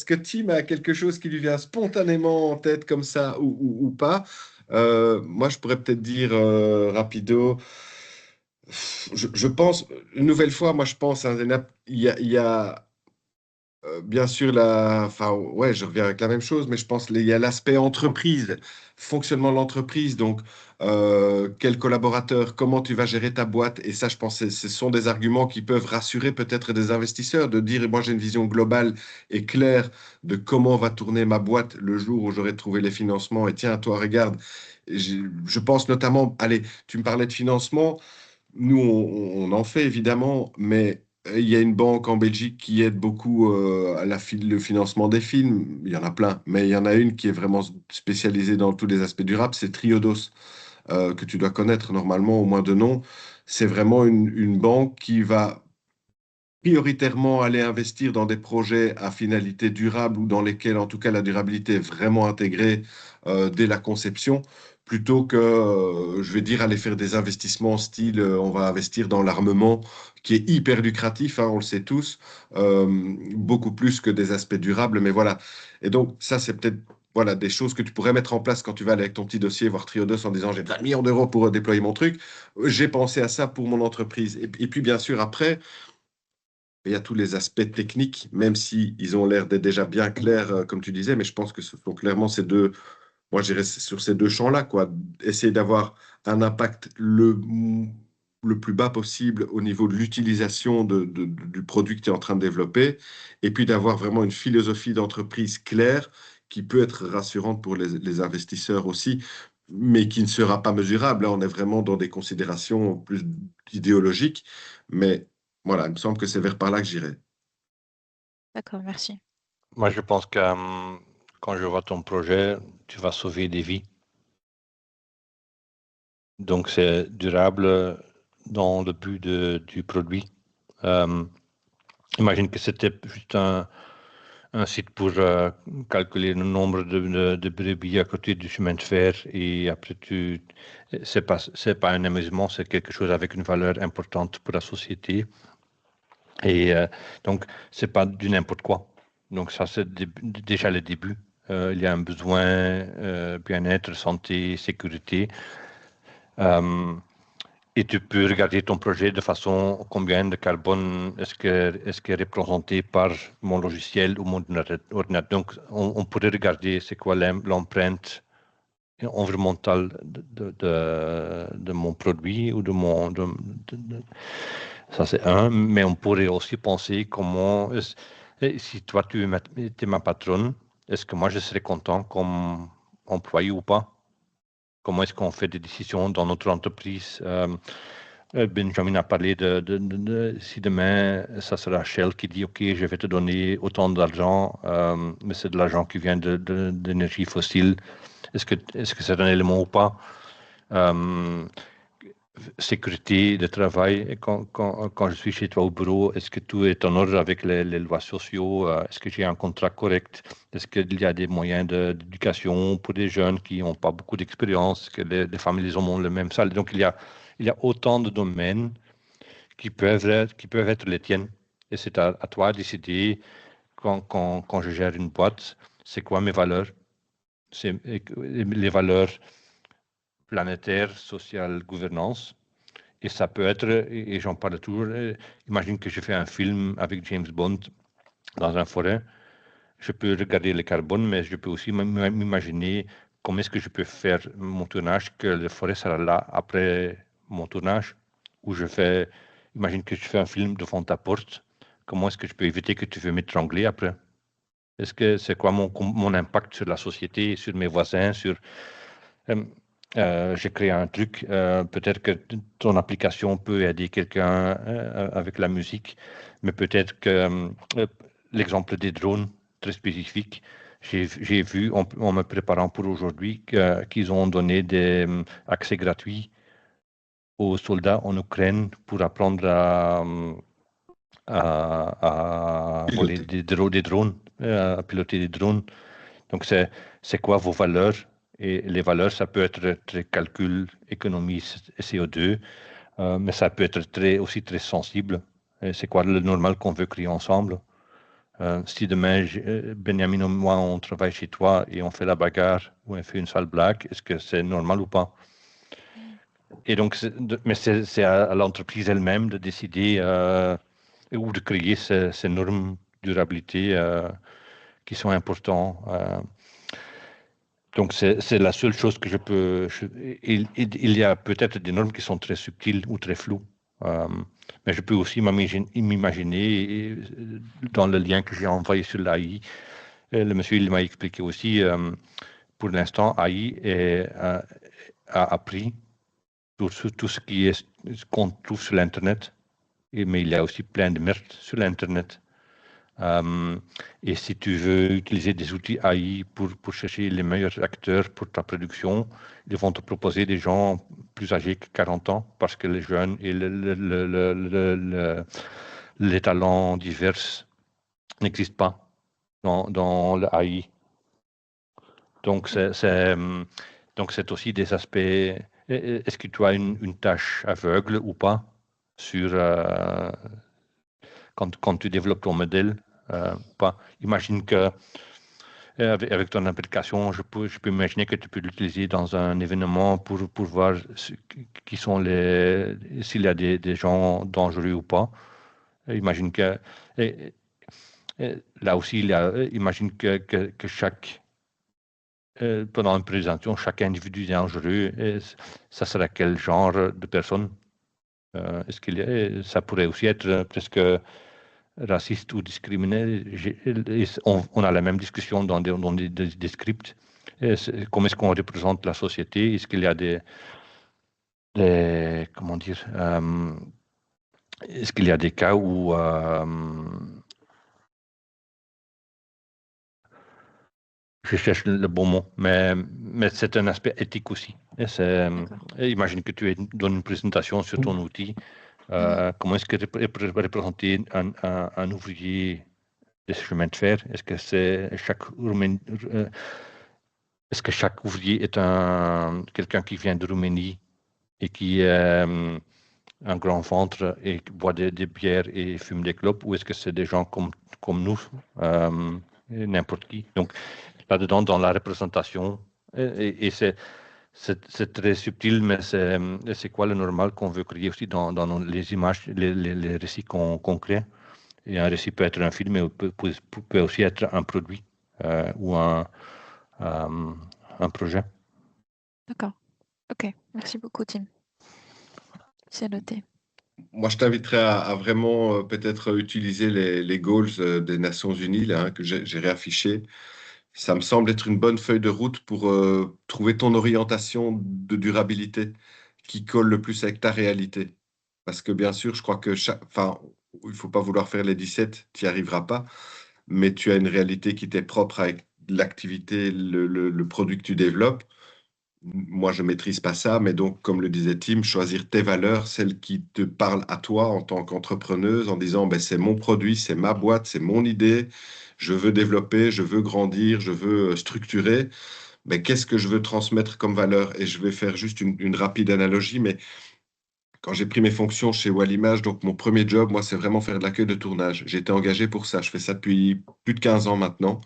que Tim a quelque chose qui lui vient spontanément en tête comme ça ou pas? Moi, je pourrais peut-être dire rapido. Je pense, une nouvelle fois, moi, je pense, hein, Zeynep, il y a bien sûr, enfin, ouais, je reviens avec la même chose, mais je pense qu'il y a l'aspect entreprise, fonctionnement de l'entreprise. Donc, quel collaborateur, comment tu vas gérer ta boîte? Et ça, je pense que ce sont des arguments qui peuvent rassurer peut-être des investisseurs de dire, moi, j'ai une vision globale et claire de comment va tourner ma boîte le jour où j'aurai trouvé les financements. Et tiens, toi, regarde, je pense notamment, allez, tu me parlais de financement. Nous, on en fait évidemment, mais il y a une banque en Belgique qui aide beaucoup le financement des films. Il y en a plein, mais il y en a une qui est vraiment spécialisée dans tous les aspects durables, c'est Triodos, que tu dois connaître normalement, au moins de nom. C'est vraiment une banque qui va prioritairement aller investir dans des projets à finalité durable ou dans lesquels, en tout cas, la durabilité est vraiment intégrée dès la conception. plutôt que, je vais dire, aller faire des investissements style, on va investir dans l'armement, qui est hyper lucratif, hein, on le sait tous, beaucoup plus que des aspects durables, mais voilà. Et donc, ça, c'est peut-être voilà, des choses que tu pourrais mettre en place quand tu vas aller avec ton petit dossier voir Triodos en disant j'ai 20 millions d'euros pour déployer mon truc. J'ai pensé à ça pour mon entreprise. Et puis, bien sûr, après, il y a tous les aspects techniques, même si ils ont l'air d'être déjà bien clairs, comme tu disais, mais je pense que ce sont clairement ces deux, moi je dirais sur ces deux champs-là, quoi. Essayer d'avoir un impact le plus bas possible au niveau de l'utilisation du produit que tu es en train de développer, et puis d'avoir vraiment une philosophie d'entreprise claire qui peut être rassurante pour les investisseurs aussi, mais qui ne sera pas mesurable. Là, on est vraiment dans des considérations plus idéologiques, mais voilà, il me semble que c'est vers par là que j'irai. D'accord, merci. Moi, je pense que quand je vois ton projet, tu vas sauver des vies. Donc, c'est durable dans le but du produit. Imagine que c'était juste un site pour calculer le nombre de brebis à côté du chemin de fer et après c'est pas un amusement, c'est quelque chose avec une valeur importante pour la société. Et donc, c'est pas du n'importe quoi. Donc, ça, c'est déjà le début. Il y a un besoin, bien-être, santé, sécurité. Et tu peux regarder ton projet de façon combien de carbone est-ce que est représenté par mon logiciel ou mon ordinateur. Donc, on pourrait regarder c'est quoi l'empreinte environnementale de mon produit ou de mon... ça, c'est un. Mais on pourrait aussi penser comment... si toi, tu es ma patronne, est-ce que moi, je serais content comme employé ou pas? Comment est-ce qu'on fait des décisions dans notre entreprise? Benjamin a parlé de si demain, ça sera Shell qui dit, OK, je vais te donner autant d'argent, mais c'est de l'argent qui vient d'énergie fossile. Est-ce que c'est un élément ou pas? Sécurité de travail, quand je suis chez toi au bureau, est-ce que tout est en ordre avec les lois sociaux? Est-ce que j'ai un contrat correct? Est-ce qu'il y a des moyens d'éducation pour des jeunes qui n'ont pas beaucoup d'expérience? Est-ce que les familles ont le même salaire? Donc, il y a autant de domaines qui peuvent être les tiennes. Et c'est à toi de décider, quand je gère une boîte, c'est quoi mes valeurs? C'est les valeurs planétaires, sociales, gouvernance. Et ça peut être, et j'en parle toujours, imagine que je fais un film avec James Bond dans une forêt. Je peux regarder le carbone, mais je peux aussi m'imaginer comment est-ce que je peux faire mon tournage, que la forêt sera là après mon tournage. Ou imagine que je fais un film devant ta porte. Comment est-ce que je peux éviter que tu veux m'étrangler après? Est-ce que c'est quoi mon impact sur la société, sur mes voisins, sur... j'ai créé un truc, peut-être que ton application peut aider quelqu'un avec la musique, mais peut-être que l'exemple des drones, très spécifique, j'ai vu en me préparant pour aujourd'hui qu'ils ont donné des accès gratuits aux soldats en Ukraine pour apprendre à voler des drones, à piloter des drones. Donc, c'est quoi vos valeurs? Et les valeurs, ça peut être très calcul, économie CO2, mais ça peut être aussi très sensible. C'est quoi le normal qu'on veut créer ensemble? Si demain, Benjamin et moi, on travaille chez toi et on fait la bagarre ou on fait une sale blague, est-ce que c'est normal ou pas? Et donc, mais c'est à l'entreprise elle-même de décider ou de créer ces normes durabilité qui sont importantes. Donc, c'est la seule chose que je peux... Il y a peut-être des normes qui sont très subtiles ou très floues. Mais je peux aussi m'imaginer, dans le lien que j'ai envoyé sur l'AI, le monsieur il m'a expliqué aussi, pour l'instant, AI a appris tout ce qu'on trouve sur l'Internet, mais il y a aussi plein de merde sur l'Internet. Et si tu veux utiliser des outils AI pour chercher les meilleurs acteurs pour ta production, ils vont te proposer des gens plus âgés que 40 ans parce que les jeunes et les talents divers n'existent pas dans l'AI. Donc, Donc, c'est aussi des aspects. Est-ce que tu as une tâche aveugle ou pas sur, quand tu développes ton modèle pas. Imagine que avec ton application, je peux imaginer que tu peux l'utiliser dans un événement pour voir qui sont s'il y a des gens dangereux ou pas. Imagine que là aussi, imagine que pendant une présentation, chaque individu dangereux, ça sera quel genre de personne? Est-ce ça pourrait aussi être presque raciste ou discriminé? On a la même discussion dans des scripts. Comment est-ce qu'on représente la société? Est-ce qu'il y a comment dire, est-ce qu'il y a des cas où je cherche le bon mot, mais c'est un aspect éthique aussi. Imagine que tu donnes une présentation sur ton outil. Comment est-ce que représenter un ouvrier des chemins de fer? Est-ce que chaque ouvrier est quelqu'un qui vient de Roumanie et qui a un grand ventre et boit des bières et fume des clopes, ou est-ce que c'est des gens comme nous, n'importe qui? Donc, là-dedans, dans la représentation, et c'est très subtil, mais c'est quoi le normal qu'on veut créer aussi dans les images, les récits qu'on crée. Et un récit peut être un film, mais peut aussi être un produit ou un projet. D'accord. Ok. Merci beaucoup, Tim. C'est noté. Moi, je t'inviterais à vraiment peut-être utiliser les goals des Nations Unies là, que j'ai réaffichés. Ça me semble être une bonne feuille de route pour trouver ton orientation de durabilité qui colle le plus avec ta réalité. Parce que bien sûr, je crois que il ne faut pas vouloir faire les 17, tu n'y arriveras pas, mais tu as une réalité qui t'est propre avec l'activité, le produit que tu développes. Moi, je ne maîtrise pas ça, mais donc, comme le disait Tim, choisir tes valeurs, celles qui te parlent à toi en tant qu'entrepreneuse, en disant, ben, c'est mon produit, c'est ma boîte, c'est mon idée, je veux développer, je veux grandir, je veux structurer. Ben, qu'est-ce que je veux transmettre comme valeur? Et je vais faire juste une rapide analogie, mais quand j'ai pris mes fonctions chez Wallimage, donc mon premier job, moi, c'est vraiment faire de l'accueil de tournage. J'ai été engagé pour ça. Je fais ça depuis plus de 15 ans maintenant.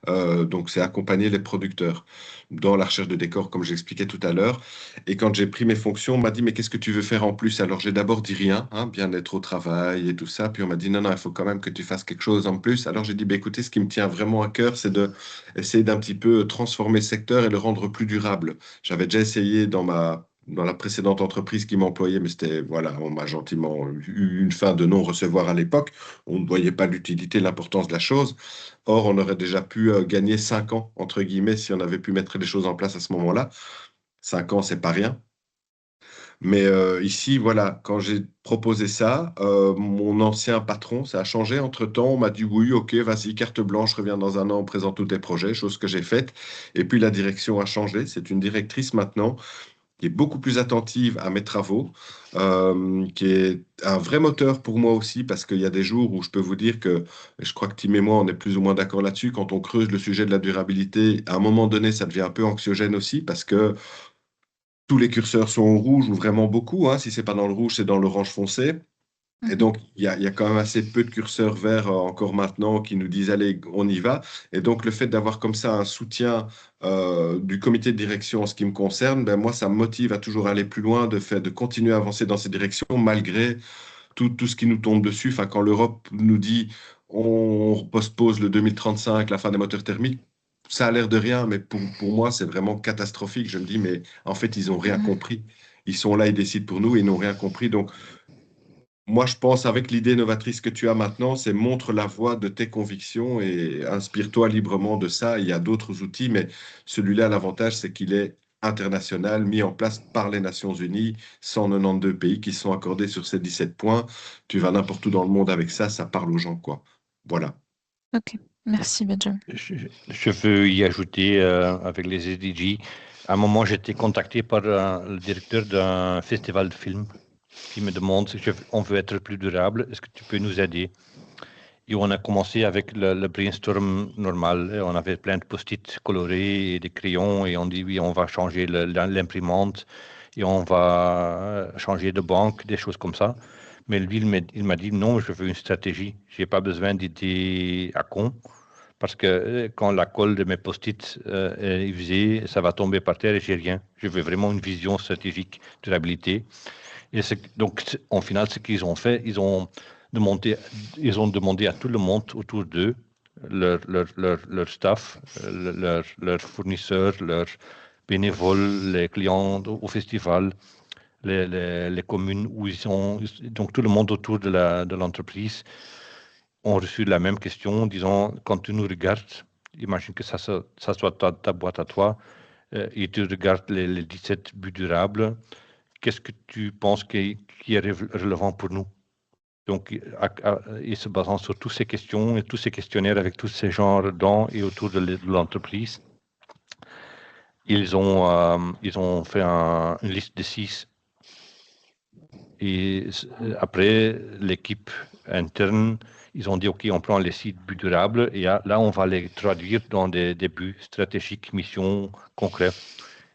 Donc, c'est accompagner les producteurs dans la recherche de décors, comme j'expliquais tout à l'heure. Et quand j'ai pris mes fonctions, on m'a dit, mais qu'est-ce que tu veux faire en plus? Alors, j'ai d'abord dit rien, hein, bien-être au travail et tout ça. Puis on m'a dit, non, non, il faut quand même que tu fasses quelque chose en plus. Alors, j'ai dit, bah, écoutez, ce qui me tient vraiment à cœur, c'est d'essayer d'un petit peu transformer ce secteur et le rendre plus durable. J'avais déjà essayé dans la précédente entreprise qui m'employait, mais c'était, voilà, on m'a gentiment eu une fin de non-recevoir à l'époque. On ne voyait pas l'utilité, l'importance de la chose. Or, on aurait déjà pu gagner 5 ans, entre guillemets, si on avait pu mettre les choses en place à ce moment-là. 5 ans, c'est pas rien. Mais ici, voilà, quand j'ai proposé ça, mon ancien patron, ça a changé entre-temps. On m'a dit oui, ok, vas-y, carte blanche, reviens dans un an, on présente tous tes projets, chose que j'ai faite. Et puis la direction a changé. C'est une directrice maintenant qui est beaucoup plus attentive à mes travaux, qui est un vrai moteur pour moi aussi, parce qu'il y a des jours où je peux vous dire que, et je crois que Tim et moi, on est plus ou moins d'accord là-dessus, quand on creuse le sujet de la durabilité, à un moment donné, ça devient un peu anxiogène aussi, parce que tous les curseurs sont au rouge, ou vraiment beaucoup, hein. Si c'est pas dans le rouge, c'est dans l'orange foncé. Et donc, il y a quand même assez peu de curseurs verts encore maintenant qui nous disent, allez, on y va. Et donc, le fait d'avoir comme ça un soutien du comité de direction en ce qui me concerne, ben, moi, ça me motive à toujours aller plus loin, de continuer à avancer dans ces directions, malgré tout ce qui nous tombe dessus. Enfin, quand l'Europe nous dit, on postpose le 2035, la fin des moteurs thermiques, ça a l'air de rien, mais pour moi, c'est vraiment catastrophique. Je me dis, mais en fait, ils n'ont rien compris. Ils sont là, ils décident pour nous, et ils n'ont rien compris. Donc, moi, je pense, avec l'idée novatrice que tu as maintenant, c'est montre la voie de tes convictions et inspire-toi librement de ça. Il y a d'autres outils, mais celui-là, l'avantage, c'est qu'il est international, mis en place par les Nations Unies, 192 pays qui sont accordés sur ces 17 points. Tu vas n'importe où dans le monde avec ça, ça parle aux gens, quoi. Voilà. Ok, merci Benjamin. Je veux y ajouter avec les SDG. À un moment, j'étais contacté par le directeur d'un festival de films qui me demande si on veut être plus durable, est-ce que tu peux nous aider? Et on a commencé avec le brainstorm normal. On avait plein de post-it colorés et des crayons et on dit oui, on va changer l'imprimante et on va changer de banque, des choses comme ça. Mais lui, il m'a dit non, je veux une stratégie. Je n'ai pas besoin d'idées à con parce que quand la colle de mes post-it est usée, ça va tomber par terre et j'ai rien. Je veux vraiment une vision stratégique de durabilité. Et donc, en final, ce qu'ils ont fait, ils ont demandé à tout le monde autour d'eux, leur staff, leurs fournisseurs, leurs bénévoles, les clients au festival, les communes où ils sont, donc tout le monde autour de l'entreprise ont reçu la même question, disant, quand tu nous regardes, imagine que ça soit ta boîte à toi, et tu regardes les 17 buts durables, qu'est-ce que tu penses qui est relevant pour nous? Donc, et se basant sur toutes ces questions et tous ces questionnaires avec tous ces gens dans et autour de l'entreprise, ils ont fait une liste de 6. Et après, l'équipe interne, ils ont dit, OK, on prend les 6 buts durables et là, on va les traduire dans des buts stratégiques, missions concrètes.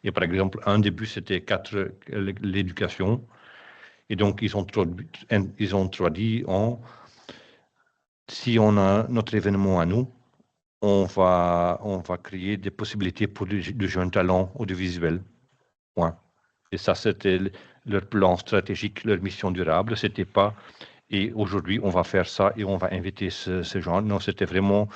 Et par exemple, un des buts, c'était l'éducation. Et donc, ils ont traduit en, si on a notre événement à nous, on va créer des possibilités pour de jeunes talents audiovisuels. Point. Et ça, c'était leur plan stratégique, leur mission durable. C'était pas, et aujourd'hui, on va faire ça et on va inviter ces gens. Non, c'était vraiment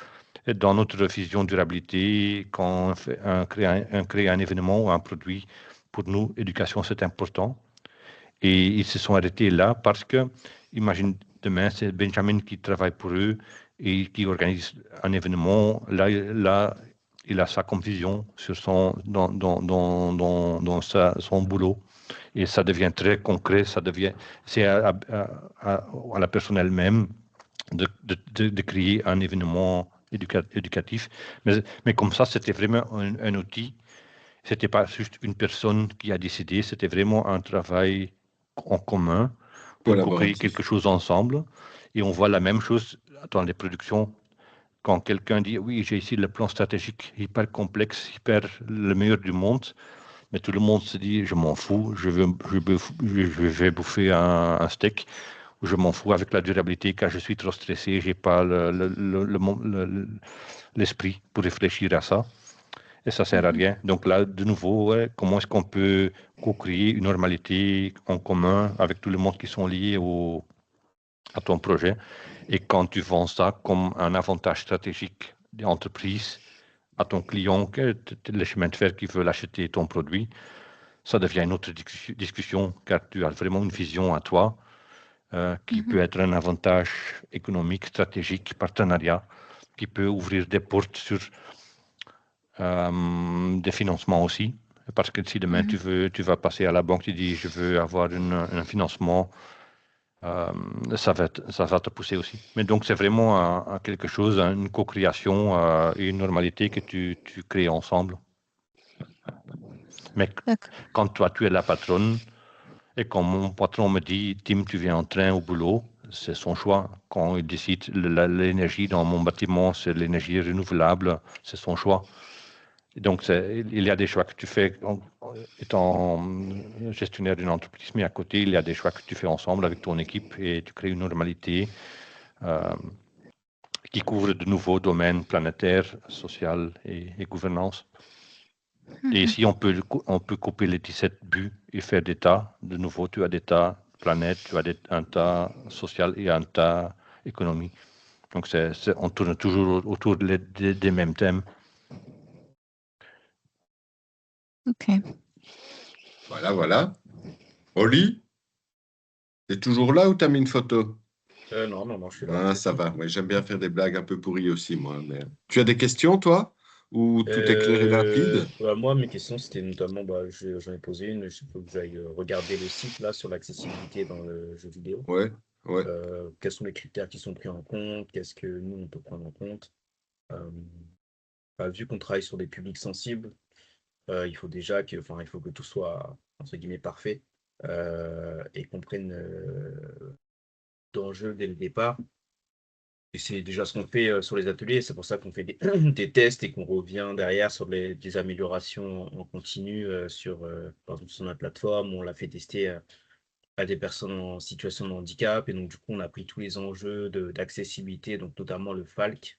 dans notre vision durabilité, quand on crée un événement ou un produit, pour nous, éducation, c'est important. Et ils se sont arrêtés là parce que, imagine, demain, c'est Benjamin qui travaille pour eux et qui organise un événement. Là, il a ça comme vision sur son boulot. Et ça devient très concret, c'est à la personne elle-même de créer un événement éducatif. Mais comme ça, c'était vraiment un outil. C'était pas juste une personne qui a décidé, c'était vraiment un travail en commun pour co-créer quelque Collaboratif. chose ensemble. Et on voit la même chose dans les productions. Quand quelqu'un dit, oui, j'ai ici le plan stratégique hyper complexe, hyper le meilleur du monde, mais tout le monde se dit, je m'en fous, je vais bouffer un steak, ou je m'en fous avec la durabilité car je suis trop stressé, j'ai pas l'esprit pour réfléchir à ça. Et ça sert à rien. Donc là, de nouveau, ouais, comment est-ce qu'on peut co-créer une normalité en commun avec tout le monde qui sont liés à ton projet? Et quand tu vends ça comme un avantage stratégique d'entreprise à ton client, le chemin de fer qui veut acheter ton produit, ça devient une autre discussion car tu as vraiment une vision à toi qui peut être un avantage économique, stratégique, partenariat, qui peut ouvrir des portes sur des financements aussi. Parce que si demain tu vas passer à la banque, tu dis je veux avoir un financement, ça va te pousser aussi. Mais donc c'est vraiment quelque chose, une co-création et une normalité que tu crées ensemble. Mais quand toi tu es la patronne et quand mon patron me dit Tim, tu viens en train au boulot, c'est son choix. Quand il décide l'énergie dans mon bâtiment, c'est l'énergie renouvelable, c'est son choix. Donc, il y a des choix que tu fais étant gestionnaire d'une entreprise, mais à côté, il y a des choix que tu fais ensemble avec ton équipe et tu crées une normalité qui couvre de nouveaux domaines planétaires, social et gouvernance. Et ici, on peut couper les 17 buts et faire des tas. De nouveau, tu as des tas planète, tu as un tas social et un tas économie. Donc, on tourne toujours autour des mêmes thèmes. OK. Voilà. Oli, t'es toujours là ou t'as mis une photo? Non, je suis là. Ah, ça va. Ouais, j'aime bien faire des blagues un peu pourries aussi, moi. Mais... Tu as des questions, toi? Ou tout est clair et limpide? Moi, mes questions, c'était notamment, j'en ai posé une, il faut que j'aille regarder le site là sur l'accessibilité dans le jeu vidéo. Ouais, ouais. Quels sont les critères qui sont pris en compte? Qu'est-ce que nous, on peut prendre en compte? Vu qu'on travaille sur des publics sensibles, il faut déjà il faut que tout soit, entre guillemets, parfait et qu'on prenne d'enjeux dès le départ. Et c'est déjà ce qu'on fait sur les ateliers. C'est pour ça qu'on fait des tests et qu'on revient derrière sur des améliorations en continu par exemple, sur notre plateforme. On l'a fait tester à des personnes en situation de handicap. Et donc, du coup, on a pris tous les enjeux d'accessibilité, donc notamment le FALC.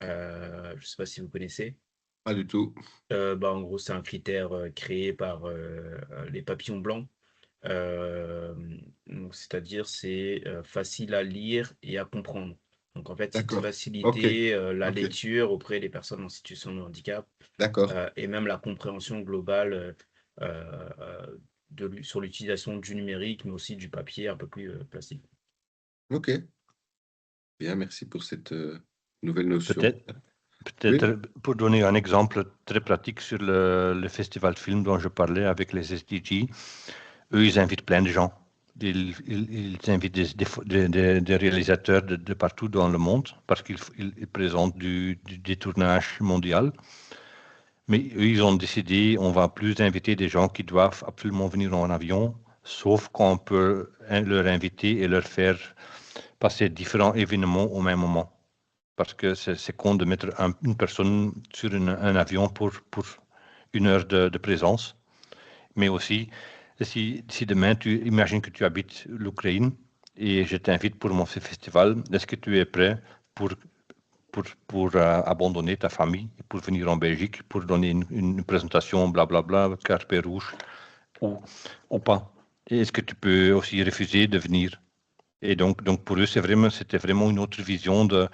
Je ne sais pas si vous connaissez. Pas du tout. En gros, c'est un critère créé par les papillons blancs. C'est-à-dire, c'est facile à lire et à comprendre. Donc, en fait, c'est de D'accord. Ok. faciliter la Ok. lecture auprès des personnes en situation de handicap D'accord. et même la compréhension globale sur l'utilisation du numérique, mais aussi du papier un peu plus plastique. Ok. Bien, merci pour cette nouvelle notion. Peut-être Oui. pour donner un exemple très pratique sur le festival de film dont je parlais avec les SDG, eux, ils invitent plein de gens. Ils invitent des réalisateurs de partout dans le monde parce qu'ils présentent des tournages mondiaux. Mais eux, ils ont décidé, on va plus inviter des gens qui doivent absolument venir en avion, sauf qu'on peut leur inviter et leur faire passer différents événements au même moment. Parce que c'est con de mettre une personne sur un avion pour 1 heure de présence. Mais aussi, si demain, tu imagines que tu habites l'Ukraine et je t'invite pour mon festival, est-ce que tu es prêt pour abandonner ta famille, pour venir en Belgique, pour donner une présentation, blablabla, carpe rouge, ou pas? Et est-ce que tu peux aussi refuser de venir? Et donc pour eux, c'était vraiment une autre vision de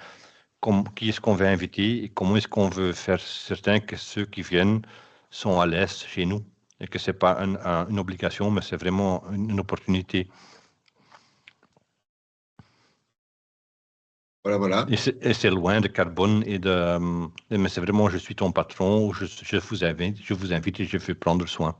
qui est-ce qu'on veut inviter et comment est-ce qu'on veut faire certain que ceux qui viennent sont à l'aise chez nous et que ce n'est pas une obligation, mais c'est vraiment une opportunité. Voilà. Et c'est loin de carbone mais c'est vraiment je suis ton patron, je vous invite et je veux prendre soin.